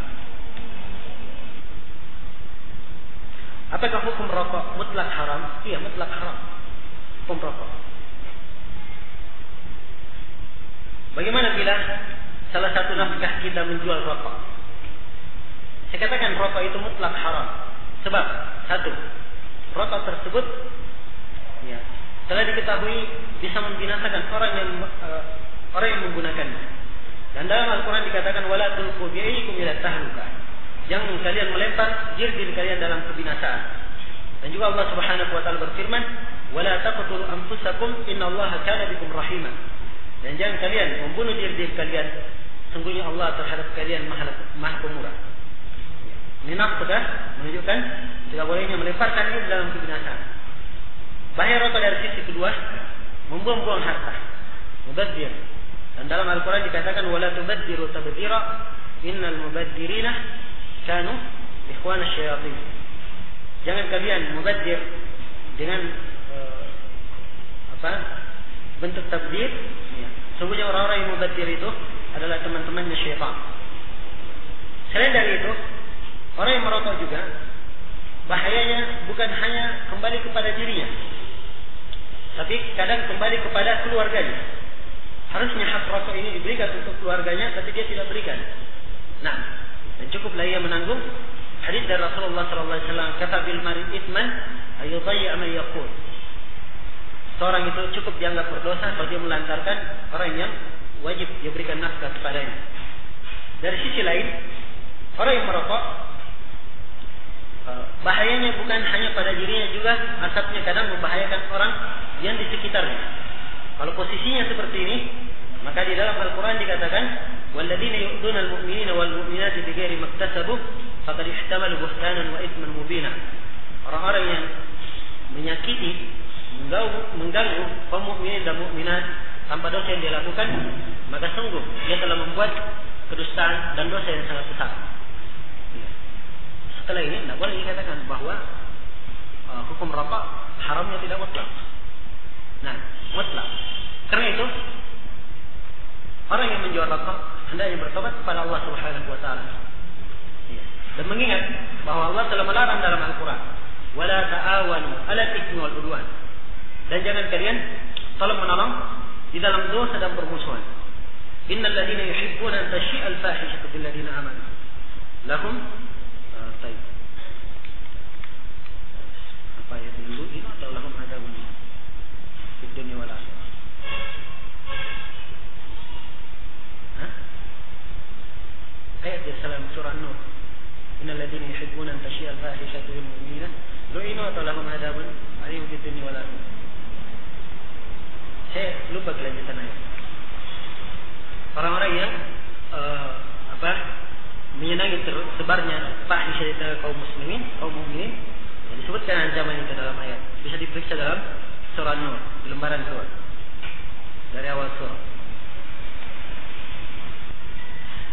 Apakah hukum rokok mutlak haram? Iya, mutlak haram. Hukum rokok. Bagaimana bila salah satu nafkah kita menjual rokok? Saya katakan rokok itu mutlak haram. Sebab satu, rokok tersebut ya, telah diketahui bisa membinasakan orang yang menggunakannya. Dan dalam Al-Quran dikatakan wala tulqu bi'aydikum ila tahlukah. Jangan kalian melempar diri kalian dalam kebinasaan. Dan juga Allah Subhanahu wa taala berfirman, "Wala taqtulu anfusakum innallaha kana bikum rahima." Dan jangan kalian membunuh diri kalian, sungguhnya Allah terhadap kalian Maha Pemurah. Ini nas sudah menunjukkan tidak bolehnya melemparkan diri dalam kebinasaan. Bahaya rokok dari sisi kedua, membuang-buang harta, mubadzir. Dan dalam Al-Quran dikatakan wala tubadziru tabdzira innal mubadzirina kanu ikhwana syayatin. Jangan kalian mubadzir dengan bentuk tabdzir. Ya. Sungguhnya orang-orang yang mubadzir itu adalah teman-temannya syaitan. Selain dari itu, orang yang merokok juga bahayanya bukan hanya kembali kepada dirinya, tapi kadang kembali kepada keluarganya. Harusnya hak rokok ini diberikan untuk keluarganya, tapi dia tidak berikan. Nah, dan cukuplah ia menanggung. Hadis dari Rasulullah SAW, kata bil marid ithman ayudayya man yaqul. Seorang itu cukup dianggap berdosa kalau dia melantarkan orang yang wajib dia berikan nafkah kepadanya. Dari sisi lain, orang yang merokok bahayanya bukan hanya pada dirinya, juga asapnya kadang membahayakan orang yang di sekitarnya. Kalau posisinya seperti ini, maka di dalam Al-Quran dikatakan walladzina yu'duna al-mu'minina wal mu'minati bighairi maktasabu faqad ihtamalu buhtanan wa itsman mubina. Orang-orang yang menyakiti, mengganggu kaum mukminin dan mukminat tanpa dosa yang dia lakukan, maka sungguh dia telah membuat kedustaan dan dosa yang sangat besar. Setelah ini tidak boleh dikatakan bahwa hukum rokok haramnya tidak mutlak. Nah, mutlak. Karena itu orang yang menjual rokok hendaknya bertobat kepada Allah Subhanahu wa taala. Dan mengingat bahwa Allah telah melarang dalam Al-Quran, "Wala ta'awanu 'alal itsmi wal 'udwan." Dan jangan kalian tolong menolong di dalam dosa dan permusuhan. Innal ladzina yuhibbuna an tashi'a al-fahishatu bil ladzina amanu lahum tayyib. Apa ya dulu ini atau lahum adabun fid dunya wal akhirah. Ayat di dalam surah An-Nur. Innal ladzina yuhibbuna an tashi'a al-fahishatu bil mu'minina lu'inu atau lahum adabun alim fid dunya wal akhirah. Saya lupa kelanjutan ayat. Orang-orang yang menyenangi tersebarnya fahisyah di tengah kaum muslimin, kaum mukminin, yang disebutkan ancaman itu dalam ayat. Bisa diperiksa dalam surah An-Nur, di lembaran surah dari awal surah.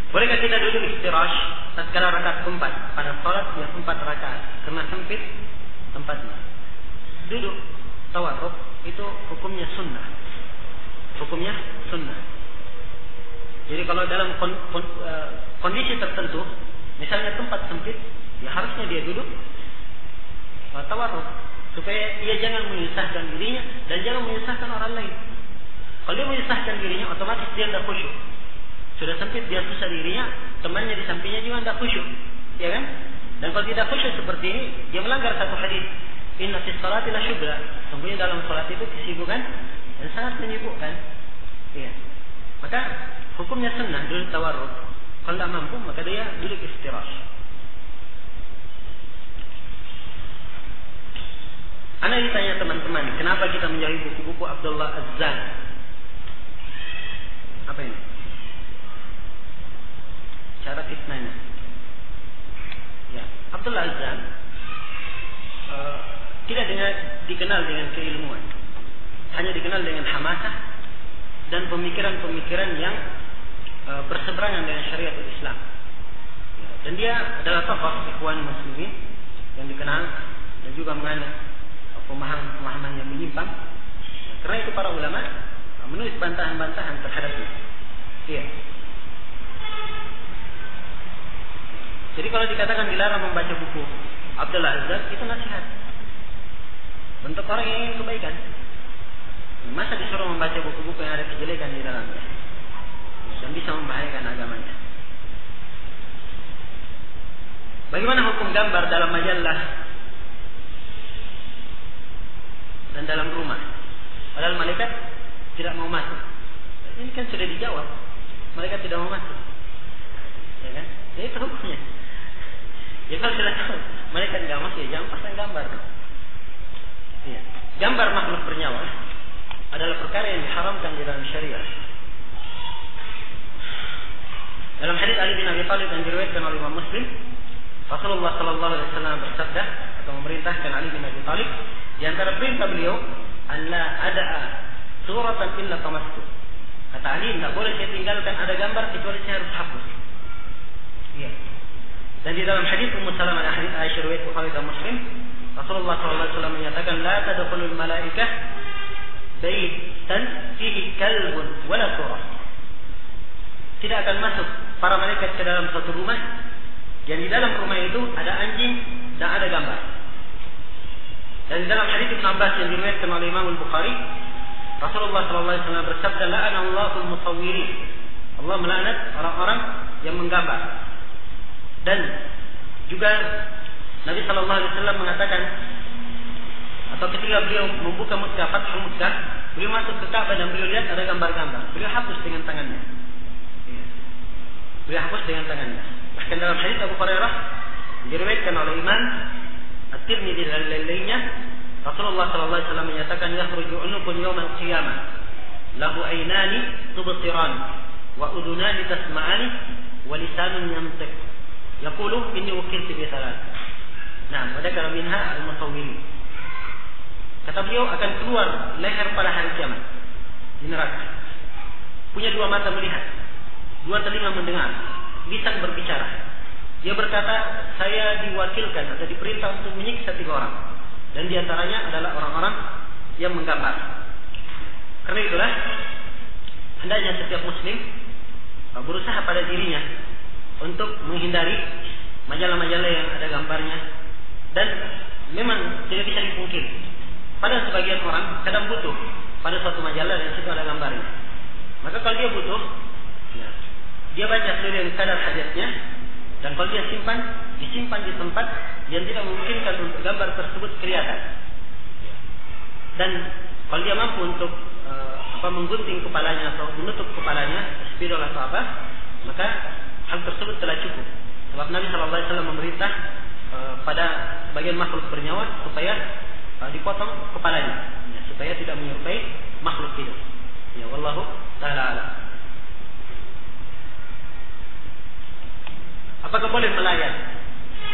Bolehkah kita duduk istirahat tatkala rakaat keempat pada salat yang 4 rakaat karena sempit tempatnya? Duduk tawarruk itu hukumnya sunnah. Hukumnya sunnah. Jadi kalau dalam kondisi tertentu, misalnya tempat sempit, ya harusnya dia duduk tawarruk supaya ia jangan menyusahkan dirinya dan jangan menyusahkan orang lain. Kalau dia menyusahkan dirinya, otomatis dia tidak khusyuk. Sudah sempit dia susah dirinya, temannya di sampingnya juga tidak khusyuk, ya kan? Dan kalau tidak khusyuk seperti ini, dia melanggar satu hadis. Inna fis salati la syughla. Sungguhnya dalam salat itu kesibukan dan sangat menyibukkan. Iya. Maka hukumnya sunnah duduk tawarruk. Kalau tidak mampu, maka dia duduk istirahat. Ana ditanya teman-teman, kenapa kita menjauhi buku-buku Abdullah Az-Zan? Apa ini? Syarat isnanya. Ya, Abdullah Az-Zan tidak dikenal dengan keilmuan, hanya dikenal dengan hamasah dan pemikiran-pemikiran yang berseberangan dengan syariat Islam. Ya, dan dia adalah tokoh ikhwan muslimin yang dikenal dan juga menganut pemahaman yang menyimpang. Karena itu para ulama menulis bantahan-bantahan terhadapnya. Iya. Jadi kalau dikatakan dilarang membaca buku Abdullah Az-Zan, itu nasihat untuk orang yang ingin kebaikan. Masa disuruh membaca buku-buku yang ada kejelekan di dalamnya dan bisa membahayakan agamanya. Bagaimana hukum gambar dalam majalah dan dalam rumah? Padahal malaikat tidak mau masuk. Ini kan sudah dijawab. Malaikat tidak mau masuk. Ya kan? Jadi itu hukumnya. Ya kalau sudah tahu malaikat tidak masuk, ya jangan pasang gambar. Ya. Gambar makhluk bernyawa adalah perkara yang diharamkan di dalam syariat. Dalam hadis Ali bin Abi Thalib yang diriwayatkan oleh Imam Muslim, Rasulullah sallallahu alaihi wasallam bersabda atau memerintahkan Ali bin Abi Thalib, di antara perintah beliau, "Allah ada'a suratan illa tamastu." Kata Ali, tidak boleh saya tinggalkan ada gambar kecuali saya harus hapus. Iya. Dan di dalam hadis Ummu Salamah dan hadis Aisyah riwayat Bukhari dan Muslim, Rasulullah sallallahu alaihi wasallam menyatakan, "La tadkhulul malaikah baitan fihi kalbun wala surah." Tidak akan masuk para malaikat ke dalam satu rumah yang di dalam rumah itu ada anjing dan ada gambar. Dan di dalam hadis Ibnu Abbas yang diriwayatkan oleh Imam Al-Bukhari, Rasulullah sallallahu alaihi wasallam bersabda, "La'anallahu al-musawwirin." Allah melaknat orang-orang yang menggambar. Dan juga Nabi sallallahu alaihi wasallam mengatakan, atau ketika beliau membuka Mekah, Fathul Mekah, beliau masuk ke Ka'bah dan beliau lihat ada gambar-gambar. Beliau hapus dengan tangannya. Beliau hapus dengan tangannya. Bahkan dalam hadis Abu Hurairah diriwayatkan oleh Imam At-Tirmidzi dan lainnya, Rasulullah sallallahu alaihi wasallam menyatakan, "Yakhruju unukun yawmal qiyamah lahu aynani tubsiran wa udunani tasma'ani wa lisanun yantiq. Yaqulu inni ukiltu bi thalath." Nah, wadakara minha al-musawwirin. Kata beliau, akan keluar leher pada hari kiamat di neraka. Punya dua mata melihat, dua telinga mendengar, lisan berbicara. Dia berkata, saya diwakilkan atau diperintah untuk menyiksa 3 orang. Dan diantaranya adalah orang-orang yang menggambar. Karena itulah, hendaknya setiap muslim berusaha pada dirinya untuk menghindari majalah-majalah yang ada gambarnya. Dan memang tidak bisa dipungkiri, pada sebagian orang kadang butuh pada suatu majalah yang situ ada gambarnya. Maka kalau dia butuh, dia baca seluruh kadar hajatnya, dan kalau dia disimpan di tempat yang tidak memungkinkan untuk gambar tersebut kelihatan. Dan kalau dia mampu untuk menggunting kepalanya atau menutup kepalanya, spidol atau apa, maka hal tersebut telah cukup. Sebab Nabi SAW memerintah pada bagian makhluk bernyawa supaya dipotong kepalanya, supaya tidak menyerupai makhluk hidup. Ya, wallahu ta'ala a'lam. Apakah boleh melayan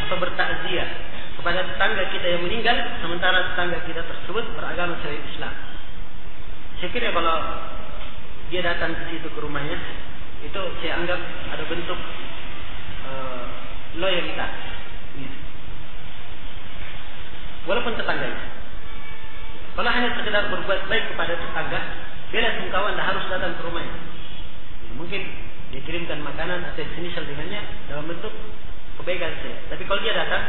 atau bertakziah kepada tetangga kita yang meninggal sementara tetangga kita tersebut beragama syariat Islam? Saya kira kalau dia datang ke situ ke rumahnya, itu saya anggap ada bentuk loyalitas, walaupun tetangganya. Kalau hanya sekedar berbuat baik kepada tetangga, bela sungkawa tidak harus datang ke rumahnya. Mungkin dikirimkan makanan atau semisal dengannya dalam bentuk kebaikan saja. Tapi kalau dia datang,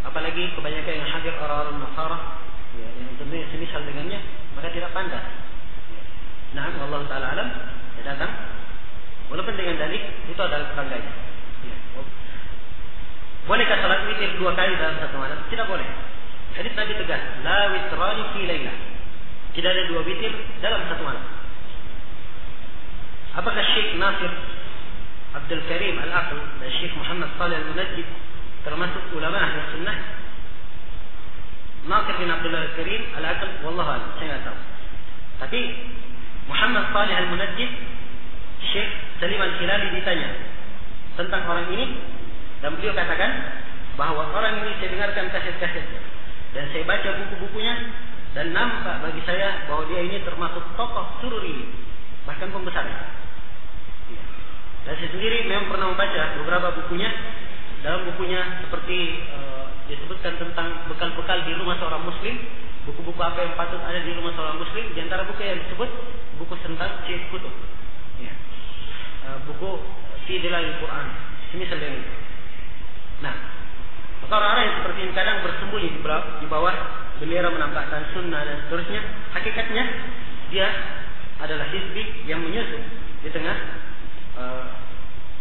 apalagi kebanyakan yang hadir orang-orang Nasara, yang tentunya semisal dengannya, maka tidak pantas. Nah, Allah Taala alam, dia datang, walaupun dengan dalih itu adalah tetangganya. Bolehkah salat witir 2 kali dalam satu malam? Tidak boleh. Hadis Nabi tegas, la witrani fi lailah. Tidak ada 2 witir dalam satu malam. Apakah Syekh Nasir Abdul Karim Al-Aql dan Syekh Muhammad Salih Al-Munajjid termasuk ulama ahli sunnah? Nasir bin Abdullah Al-Karim Al-Aql, wallahu a'lam, saya nggak tahu. Tapi Muhammad Salih Al-Munajjid, Syekh Salim Al-Hilali ditanya tentang orang ini, dan beliau katakan bahwa orang ini saya dengarkan kaset-kasetnya dan saya baca buku-bukunya, dan nampak bagi saya bahwa dia ini termasuk tokoh sururi, bahkan pembesarnya. Dan saya sendiri memang pernah membaca beberapa bukunya. Dalam bukunya seperti disebutkan tentang bekal-bekal di rumah seorang muslim, buku-buku apa yang patut ada di rumah seorang muslim. Di antara buku yang disebut buku tentang Syekh Kutub, buku Fi Dilalil Quran, semisal dengan itu. Nah, orang-orang yang seperti ini kadang bersembunyi di bawah bendera menampakkan sunnah dan seterusnya. Hakikatnya dia adalah hizbi yang menyusup di tengah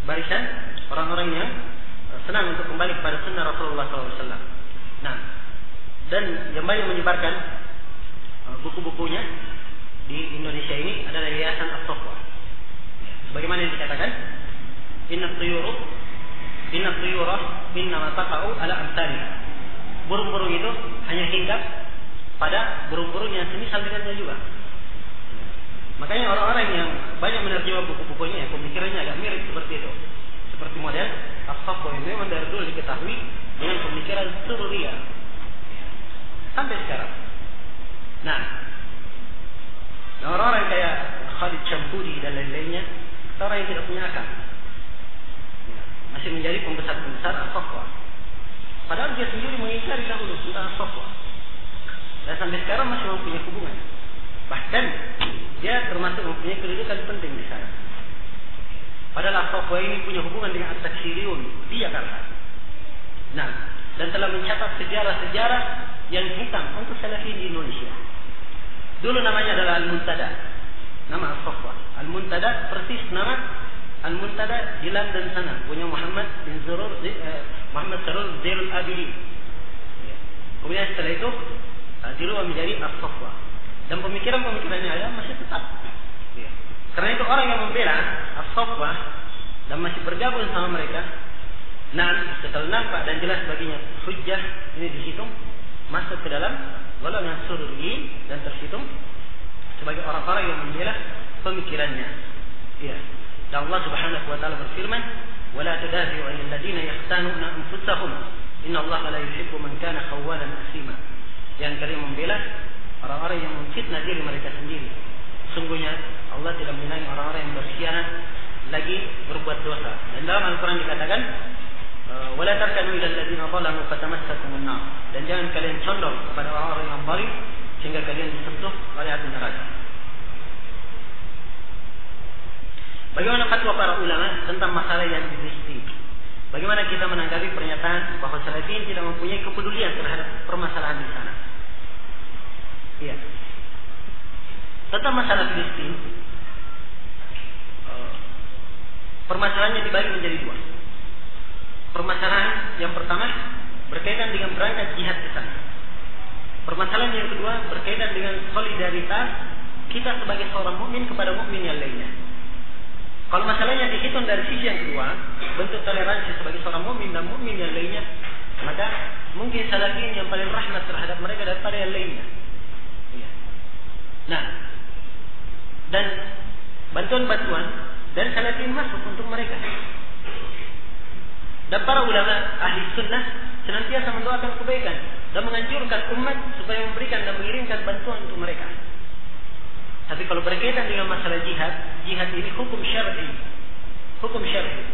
barisan orang-orang yang senang untuk kembali kepada sunnah Rasulullah SAW. Nah, dan yang banyak menyebarkan buku-bukunya di Indonesia ini adalah Yayasan As-Safwa. Bagaimana yang dikatakan? Inna tuyura innama taqa'u ala amsalha. Burung-burung itu hanya hinggap pada burung-burung yang semisal dengannya juga. Makanya orang-orang yang banyak menerjemah buku-bukunya, pemikirannya agak mirip seperti itu. Seperti model As-Safwa yang memang dari dulu diketahui dengan pemikiran sururiyah sampai sekarang. Nah, orang-orang kayak Khalid Champudi dan lain-lainnya, orang yang tidak punya akal, masih menjadi pembesar-pembesar As-Safwa. Padahal dia sendiri mengingkari dahulu tentang As-Safwa, dan sampai sekarang masih mempunyai hubungan. Bahkan dia termasuk mempunyai kedudukan penting di sana. Padahal As-Safwa ini punya hubungan dengan At-Takfiriyun di Jakarta. Nah, dan telah mencatat sejarah-sejarah yang hitam untuk Salafi di Indonesia. Dulu namanya adalah Al-Muntada, nama As-Safwa. Al-Muntada persis nama Al-Muntada di London sana, punya Muhammad Sarur Zainul Abidin. Kemudian setelah itu dirubah menjadi As-Safwa. Dan pemikiran-pemikirannya ada masih tetap. Karena itu orang yang membela As-Safwa dan masih bergabung sama mereka, nah setelah nampak dan jelas baginya hujjah ini dihitung masuk ke dalam golongan sururi dan terhitung sebagai orang-orang yang membela pemikirannya. Ya. Dan Allah Subhanahu wa taala berfirman, "Wala tudafi'u 'anil ladzina yahtanuna anfusahum, innallaha la yuhibbu man kana khawanan asima." Yang kalian membela orang-orang yang memfitnah diri mereka sendiri. Sungguhnya Allah tidak menyenangi orang-orang yang berkhianat lagi berbuat dosa. Dan dalam Al-Quran dikatakan, "Wala tarkanu ilal ladzina zalamu fatamassakumun nar." Dan jangan kalian condong kepada orang-orang yang zalim sehingga kalian disentuh oleh api neraka. Bagaimana fatwa para ulama tentang masalah yang dilisting? Bagaimana kita menanggapi pernyataan bahwa Salafiyin tidak mempunyai kepedulian terhadap permasalahan di sana? Iya. Tentang masalah Filistin, permasalahannya dibagi menjadi dua. Permasalahan yang pertama berkaitan dengan berangkat jihad ke sana. Permasalahan yang kedua berkaitan dengan solidaritas kita sebagai seorang mukmin kepada mukmin yang lainnya. Kalau masalahnya dihitung dari sisi yang kedua, bentuk toleransi sebagai seorang mukmin dan mukmin yang lainnya, maka mungkin Salafiyin yang paling rahmat terhadap mereka daripada yang lainnya. Nah, dan bantuan-bantuan dan Salafiyin masuk untuk mereka. Dan para ulama ahli sunnah senantiasa mendoakan kebaikan dan menganjurkan umat supaya memberikan dan mengirimkan bantuan untuk mereka. Tapi kalau berkaitan dengan masalah jihad, jihad ini hukum syar'i. Hukum syar'i.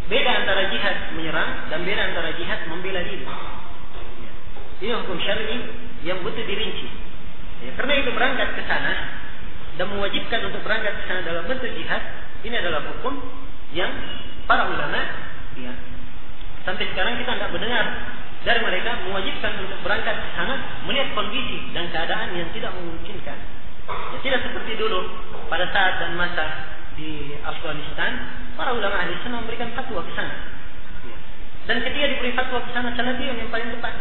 Beda antara jihad menyerang dan beda antara jihad membela diri. Ini hukum syar'i yang butuh dirinci. Ya, karena itu berangkat ke sana dan mewajibkan untuk berangkat ke sana dalam bentuk jihad, ini adalah hukum yang para ulama ya, sampai sekarang kita tidak mendengar dari mereka mewajibkan untuk berangkat ke sana melihat kondisi dan keadaan yang tidak memungkinkan. Ya, tidak seperti dulu pada saat dan masa di Afghanistan, para ulama ahli sunnah memberikan fatwa ke sana. Ya. Dan ketika diberi fatwa ke sana, Salafiyin yang paling tepat.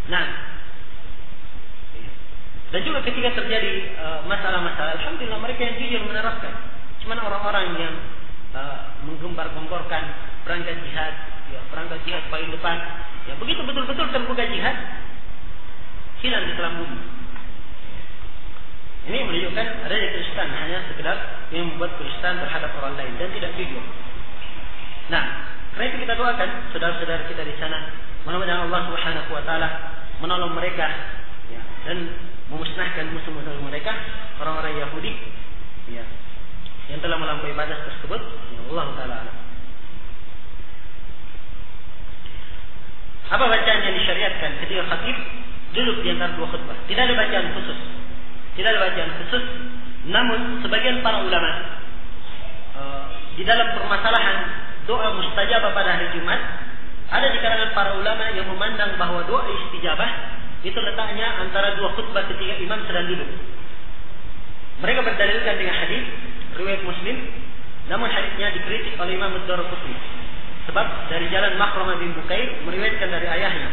Nah, dan juga ketika terjadi masalah-masalah, alhamdulillah mereka yang jujur menerapkan. Cuman orang-orang yang menggembar-gemborkan perangkat jihad, ya, perangkat jihad paling depan, Ya, begitu betul-betul terbuka jihad, hilang di selam bumi. Ini menunjukkan adanya kedustaan, hanya sekedar yang membuat kedustaan terhadap orang lain dan tidak jujur. Nah, karena itu kita doakan saudara-saudara kita di sana, mudah-mudahan Allah Subhanahu wa taala menolong mereka ya, dan memusnahkan musuh-musuh mereka, orang-orang Yahudi ya, yang telah melampaui batas tersebut. Ya, Allah taala. Apa bacaan yang disyariatkan ketika khatib duduk di antara dua khutbah? Tidak ada bacaan khusus. Tidak ada bacaan khusus. Namun sebagian para ulama di dalam permasalahan doa mustajabah pada hari Jumat, ada di kalangan para ulama yang memandang bahwa doa istijabah itu letaknya antara dua khutbah ketika imam sedang duduk. Mereka berdalilkan dengan hadis riwayat Muslim, namun hadisnya dikritik oleh Imam Ad-Darqutni. Sebab dari jalan Makramah bin Bukair meriwayatkan dari ayahnya,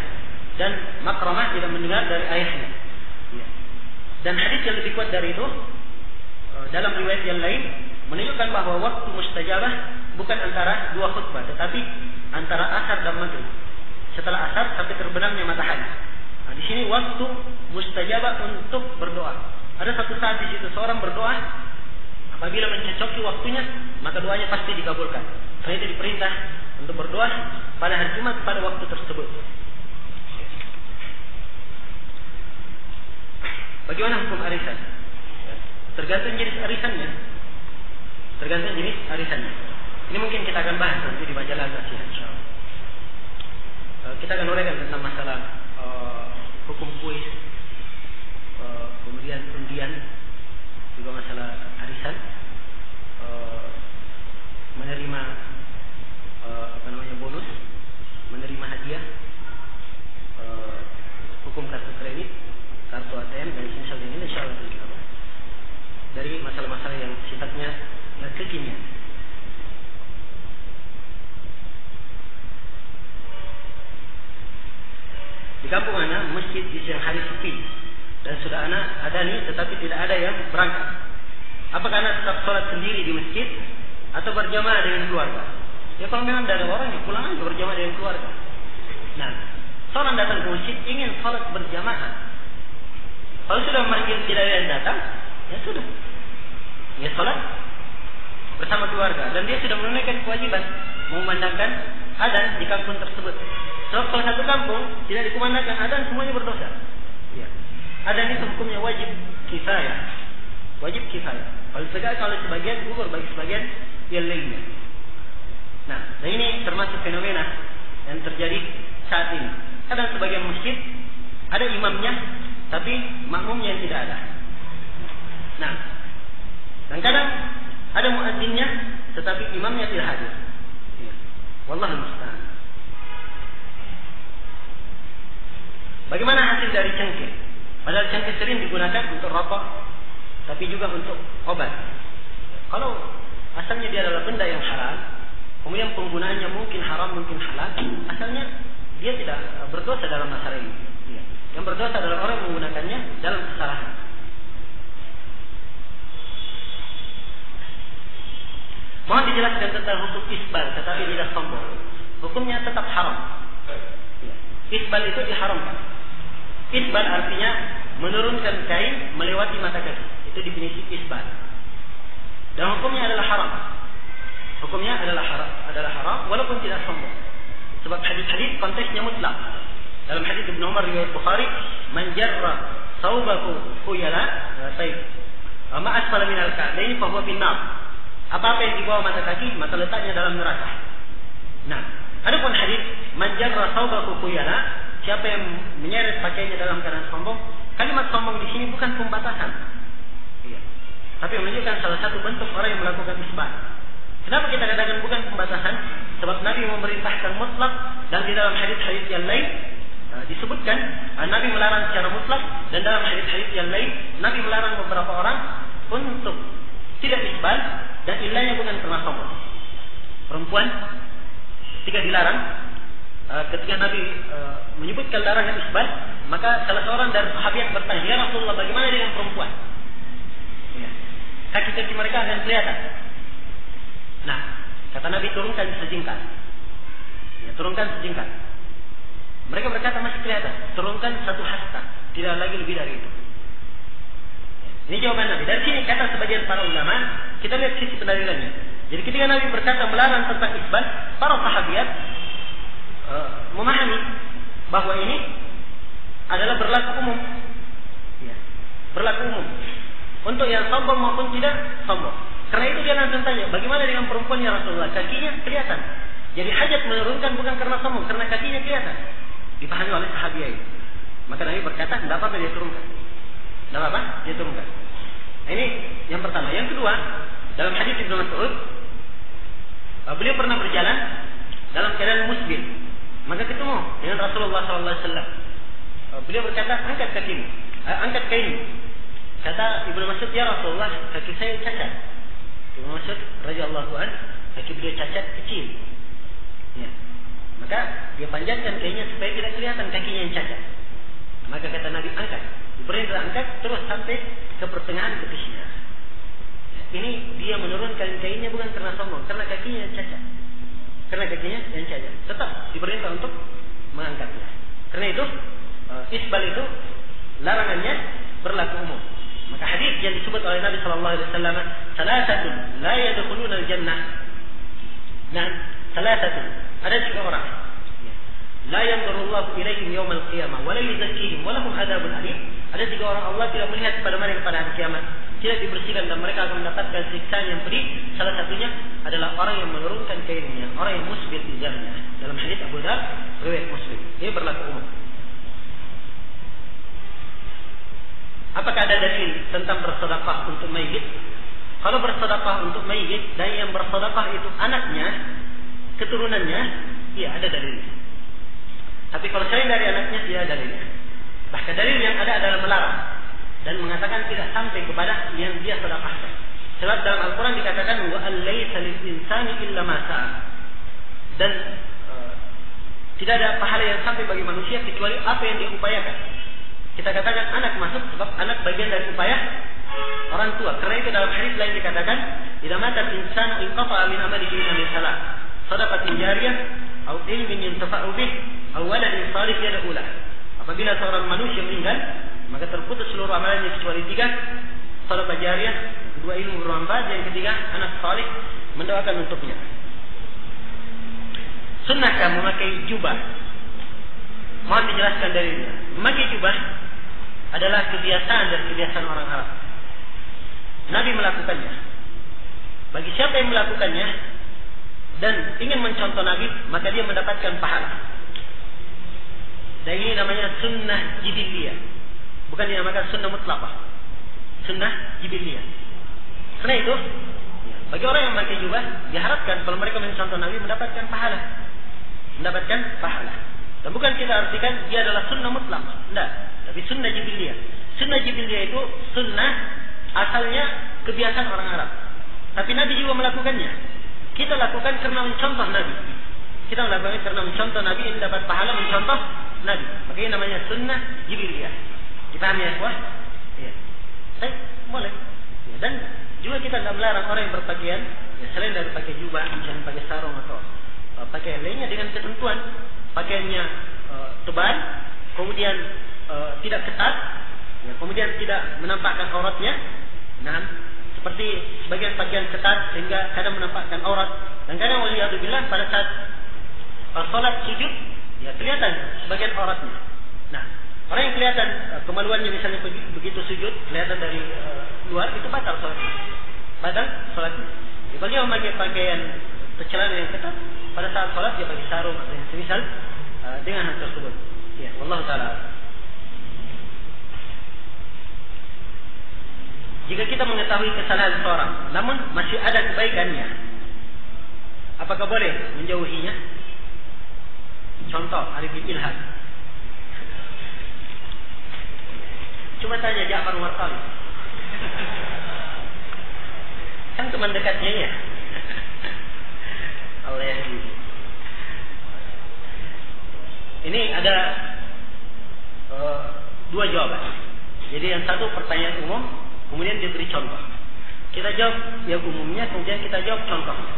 dan Makramah tidak mendengar dari ayahnya. Dan hadis yang lebih kuat dari itu dalam riwayat yang lain menunjukkan bahwa waktu mustajabah bukan antara dua khutbah, tetapi antara asar dan maghrib. Setelah asar sampai terbenamnya matahari. Nah, di sini waktu mustajabah untuk berdoa. Ada satu saat di situ seorang berdoa, apabila mencocoki waktunya, maka doanya pasti dikabulkan. Karena itu diperintah untuk berdoa pada hari Jumat pada waktu tersebut. Bagaimana hukum arisan? Tergantung jenis arisannya. Tergantung jenis arisannya. Ini mungkin kita akan bahas nanti di majalah Al-Nasihat, insyaallah. Kita akan uraikan tentang masalah hukum kuis, kemudian undian, juga masalah arisan, menerima bonus, menerima hadiah, hukum kartu kredit, kartu ATM dan semisal ini, insyaallah kita bahas. Dari masalah-masalah yang sifatnya kekinian. Di kampung anak masjid di siang hari sepi dan sudah anak adani tetapi tidak ada yang berangkat. Apakah anak tetap sholat sendiri di masjid atau berjamaah dengan keluarga? Ya kalau memang tidak ada orang, ya pulang aja berjamaah dengan keluarga. Nah, seorang datang ke masjid ingin sholat berjamaah. Kalau sudah memanggil tidak ada yang datang, ya sudah, ya sholat bersama keluarga dan dia sudah menunaikan kewajiban memandangkan adzan di kampung tersebut. Sebab kalau satu kampung tidak dikumandangkan adzan, semuanya berdosa. Ya. Adzan itu hukumnya wajib kifayah. Wajib kifayah. Kalau sebagian gugur bagi sebagian yang lainnya. Nah, ini termasuk fenomena yang terjadi saat ini. Kadang sebagian masjid ada imamnya, tapi makmumnya yang tidak ada. Nah, dan kadang ada muadzinnya, tetapi imamnya tidak hadir. Ya. Wallahu musta'an. Bagaimana hasil dari cengkeh? Padahal cengkeh sering digunakan untuk rokok, tapi juga untuk obat. Kalau asalnya dia adalah benda yang halal, kemudian penggunaannya mungkin haram, mungkin halal, asalnya dia tidak berdosa dalam masalah ini. Yang berdosa adalah orang yang menggunakannya dalam kesalahan. Mohon dijelaskan tentang hukum isbal, tetapi tidak sombong. Hukumnya tetap haram. Isbal itu diharamkan. Isbal artinya menurunkan kain melewati mata kaki. Itu definisi isbal. Dan hukumnya adalah haram. Hukumnya adalah haram walaupun tidak sombong. Sebab hadis-hadis konteksnya mutlak. Dalam hadis Ibnu Umar riwayat Bukhari, "Man jarra thawbahu khuyala ma asfala min al-ka'bayn fa huwa fin nar." Apa-apa yang di bawah mata kaki maka letaknya dalam neraka. Nah, adapun hadis "Man jarra thawbahu khuyala", siapa yang menyeret pakaiannya dalam keadaan sombong, kalimat sombong di sini bukan pembatasan. Iya. Tapi menunjukkan salah satu bentuk orang yang melakukan isbal. Kenapa kita katakan bukan pembatasan? Sebab Nabi memerintahkan mutlak, dan di dalam hadis-hadis yang lain disebutkan Nabi melarang secara mutlak, dan dalam hadis-hadis yang lain Nabi melarang beberapa orang untuk tidak isbal, dan ilahnya bukan karena sombong. Perempuan ketika dilarang, ketika Nabi menyebutkan larangan isbal, maka salah seorang dari sahabat bertanya, "Ya Rasulullah, bagaimana dengan perempuan? Ya, kaki-kaki mereka akan kelihatan." Nah, kata Nabi, turunkan sejengkal. Ya, turunkan sejengkal. Mereka berkata masih kelihatan. Turunkan 1 hasta, tidak lagi lebih dari itu. Ini jawaban Nabi. Dari sini kata sebagian para ulama, kita lihat sisi pendalilannya. Jadi ketika Nabi berkata melarang tentang isbal, para sahabiat memahami bahwa ini adalah berlaku umum. Ya, berlaku umum. Untuk yang sombong maupun tidak sombong. Karena itu dia langsung tanya, bagaimana dengan perempuan ya Rasulullah? Kakinya kelihatan. Jadi hajat menurunkan bukan karena sombong, karena kakinya kelihatan. Dipahami oleh sahabiah ini. Maka Nabi berkata, tidak apa-apa dia turunkan. Tidak apa-apa dia turunkan. Nah, ini yang pertama. Yang kedua, dalam hadis Ibnu Mas'ud, beliau pernah berjalan dalam keadaan musbil. Maka ketemu dengan Rasulullah SAW. Beliau berkata, angkat kakimu, angkat kainmu. Kata Ibnu Mas'ud, ya Rasulullah, kaki saya cacat. Ibnu Mas'ud radhiyallahu anhu, kaki beliau cacat kecil. Ya. Maka dia panjangkan kainnya supaya tidak kelihatan kakinya yang cacat. Maka kata Nabi, angkat. Diperintah angkat terus sampai ke pertengahan betisnya. Ini dia menurunkan kainnya bukan karena sombong, karena kakinya yang cacat. Karena kakinya yang cacat. Tetap diperintah untuk mengangkatnya. Karena itu isbal itu larangannya berlaku umum. Maka hadis yang disebut oleh Nabi sallallahu alaihi wasallam, "Salasatun la yadkhuluna al-jannah." Dan salasatun, ada 3 orang. La yanzurullahu ilaihim yaumal qiyamah wa la yuzakkihim wa lahum adzabun alim. Ada 3 orang Allah tidak melihat kepada mereka pada hari kiamat, tidak dibersihkan dan mereka akan mendapatkan siksaan yang pedih. Salah satunya adalah orang yang menurunkan kainnya, orang yang musbil izarnya. Dalam hadis Abu Dzar riwayat Muslim. Ini berlaku umum. Apakah ada dalil tentang bersedekah untuk mayit? Kalau bersedekah untuk mayit dan yang bersedekah itu anaknya, keturunannya, iya ada dalilnya. Tapi kalau selain dari anaknya tidak ada dalilnya. Bahkan dalil yang ada adalah melarang dan mengatakan tidak sampai kepada yang dia sedekahkan. Sebab dalam Al-Quran dikatakan wa allaysa lil insani illa ma sa'a. Dan tidak ada pahala yang sampai bagi manusia kecuali apa yang dia upayakan. Kita katakan anak masuk sebab anak bagian dari upaya orang tua. Karena itu dalam hadis lain dikatakan, "Idza mata al-insanu inqata'a min amalihi illa min salat. Shadaqatin jariyah atau ilmin yuntafa'u bih, atau waladin salih yad'u lahu." Apabila seorang manusia meninggal, maka terputus seluruh amalannya kecuali 3, sedekah jariyah, 2 ilmu bermanfaat, yang ketiga anak salih mendoakan untuknya. Sunnahkah memakai jubah? Mohon dijelaskan dalilnya. Memakai jubah adalah kebiasaan dan kebiasaan orang Arab. Nabi melakukannya. Bagi siapa yang melakukannya dan ingin mencontoh Nabi, maka dia mendapatkan pahala. Dan ini namanya sunnah jibiliyah. Bukan dinamakan sunnah mutlaqah. Sunnah jibiliyah. Karena itu, bagi orang yang memakai jubah, diharapkan kalau mereka mencontoh Nabi mendapatkan pahala. Mendapatkan pahala. Dan bukan kita artikan dia adalah sunnah mutlak. Tidak. Tapi sunnah jibiliyah. Sunnah jibiliyah itu sunnah asalnya kebiasaan orang Arab. Tapi Nabi juga melakukannya. Kita lakukan karena mencontoh Nabi. Kita melakukan karena mencontoh Nabi, ini dapat pahala mencontoh Nabi. Maka ini namanya sunnah jibiliyah. Dipahami ya, ikhwah? Iya. Baik, boleh. Ya, dan juga kita tidak melarang orang yang berpakaian, ya, selain dari pakai jubah, misalnya pakai sarung atau pakaian lainnya dengan ketentuan. Pakaiannya tebal, kemudian tidak ketat, ya, kemudian tidak menampakkan auratnya. Nah, seperti sebagian pakaian ketat sehingga kadang menampakkan aurat, dan kadang waliyadzubillah pada saat salat sujud, ya kelihatan sebagian auratnya. Nah, orang yang kelihatan kemaluannya misalnya begitu sujud, kelihatan dari luar, itu batal salatnya. Batal salatnya. Ya, bagi yang memakai pakaian celana yang ketat, pada saat salat dia pakai sarung atau yang semisal dengan hal tersebut. Ya, wallahu taala. Jika kita mengetahui kesalahan seorang, namun masih ada kebaikannya, apakah boleh menjauhinya? Contoh Arifin Ilham. Cuma tanya Ja'far Warqali. Kan teman dekatnya ya. Allah ya. Ini ada 2 jawaban. Jadi yang satu pertanyaan umum, kemudian dia beri contoh. Kita jawab yang umumnya, kemudian kita jawab contohnya.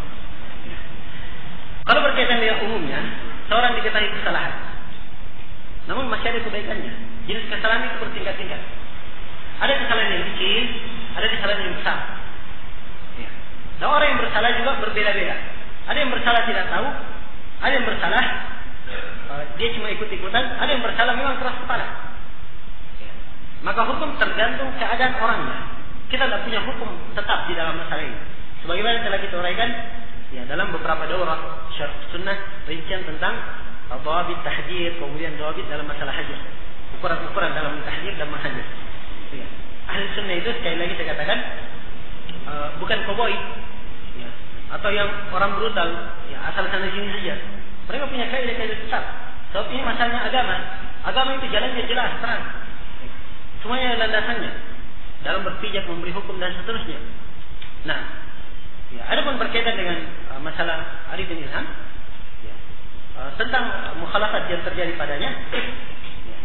Kalau berkaitan dengan umumnya, seorang diketahui kesalahan. namun masih ada kebaikannya. Jenis kesalahan itu bertingkat-tingkat. Ada kesalahan yang kecil, ada kesalahan yang besar. Ya. Dan orang yang bersalah juga berbeda-beda. Ada yang bersalah tidak tahu, ada yang bersalah dia cuma ikut-ikutan, ada yang bersalah memang keras kepala. Ya. Maka hukum tergantung keadaan orangnya. Kita tidak punya hukum tetap di dalam masalah ini. Sebagaimana telah kita uraikan ya dalam beberapa daurah syarh sunnah rincian tentang dhawabit tahdir, kemudian dhawabit dalam masalah haji, ukuran-ukuran dalam tahdir dan menghajir. Ya. Ahli sunnah itu sekali lagi saya katakan bukan koboi ya, atau yang orang brutal ya, asal sana sini saja. Mereka punya kaidah-kaidah tetap. Sebab ini masalahnya agama. Agama itu jalannya jelas, terang. Semuanya landasannya dalam berpijak, memberi hukum dan seterusnya. Nah, ya, ada pun berkaitan dengan masalah arif dan ilham ya, tentang mukhalafat yang terjadi padanya ya.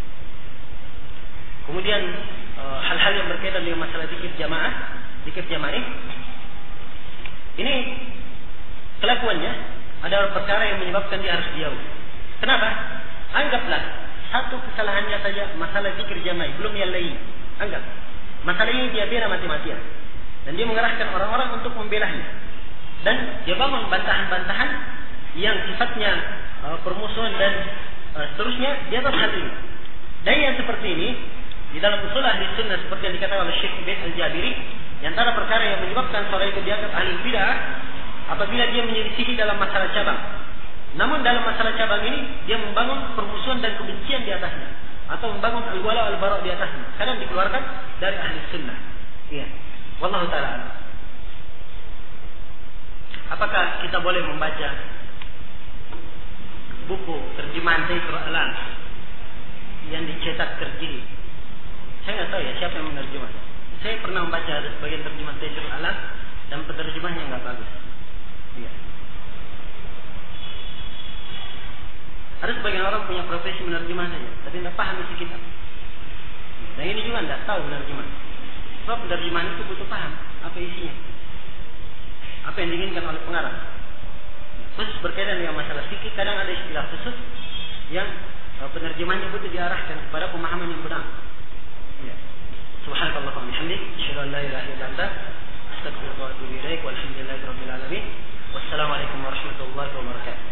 Kemudian hal-hal yang berkaitan dengan masalah zikir jamaah ini kelakuannya adalah perkara yang menyebabkan dia harus jauh. Kenapa? Anggaplah satu kesalahannya saja masalah zikir jamaah, belum yang lain. Anggap masalah ini dia bela mati-matian dan dia mengerahkan orang-orang untuk membelahnya. Dan dia bangun bantahan-bantahan yang sifatnya permusuhan dan seterusnya di atas hal ini. Dan yang seperti ini di dalam usul ahli sunnah seperti yang dikatakan oleh Syekh Ubaid Al-Jabiri, yang antara perkara yang menyebabkan seorang itu dianggap ahli bid'ah apabila dia menyelisihi dalam masalah cabang. Namun dalam masalah cabang ini dia membangun permusuhan dan kebencian di atasnya, atau membangun al-wala al-bara di atasnya. Kadang dikeluarkan dari ahli sunnah. Iya. Wallahu ta'ala. Apakah kita boleh membaca buku terjemahan Taysir Alam yang dicetak terjadi? Saya nggak tahu ya siapa yang menerjemah. Saya pernah membaca ada sebagian terjemahan Taysir Alam dan penerjemahnya nggak bagus. Iya. Ada sebagian orang punya profesi menerjemah saja, tapi tidak paham isi kitab. Dan ini juga tidak tahu menerjemah. Sebab penerjemahan itu butuh paham apa isinya, apa yang diinginkan oleh pengarang. Khusus berkaitan dengan masalah fikih, kadang ada istilah khusus yang penerjemahnya butuh diarahkan kepada pemahaman yang benar. Ya. Subhanallah wa bihamdihi, asyhadu an la ilaha illa anta, astaghfiruka wa atubu ilaik, walhamdulillahirabbil alamin. Wassalamualaikum warahmatullahi wabarakatuh.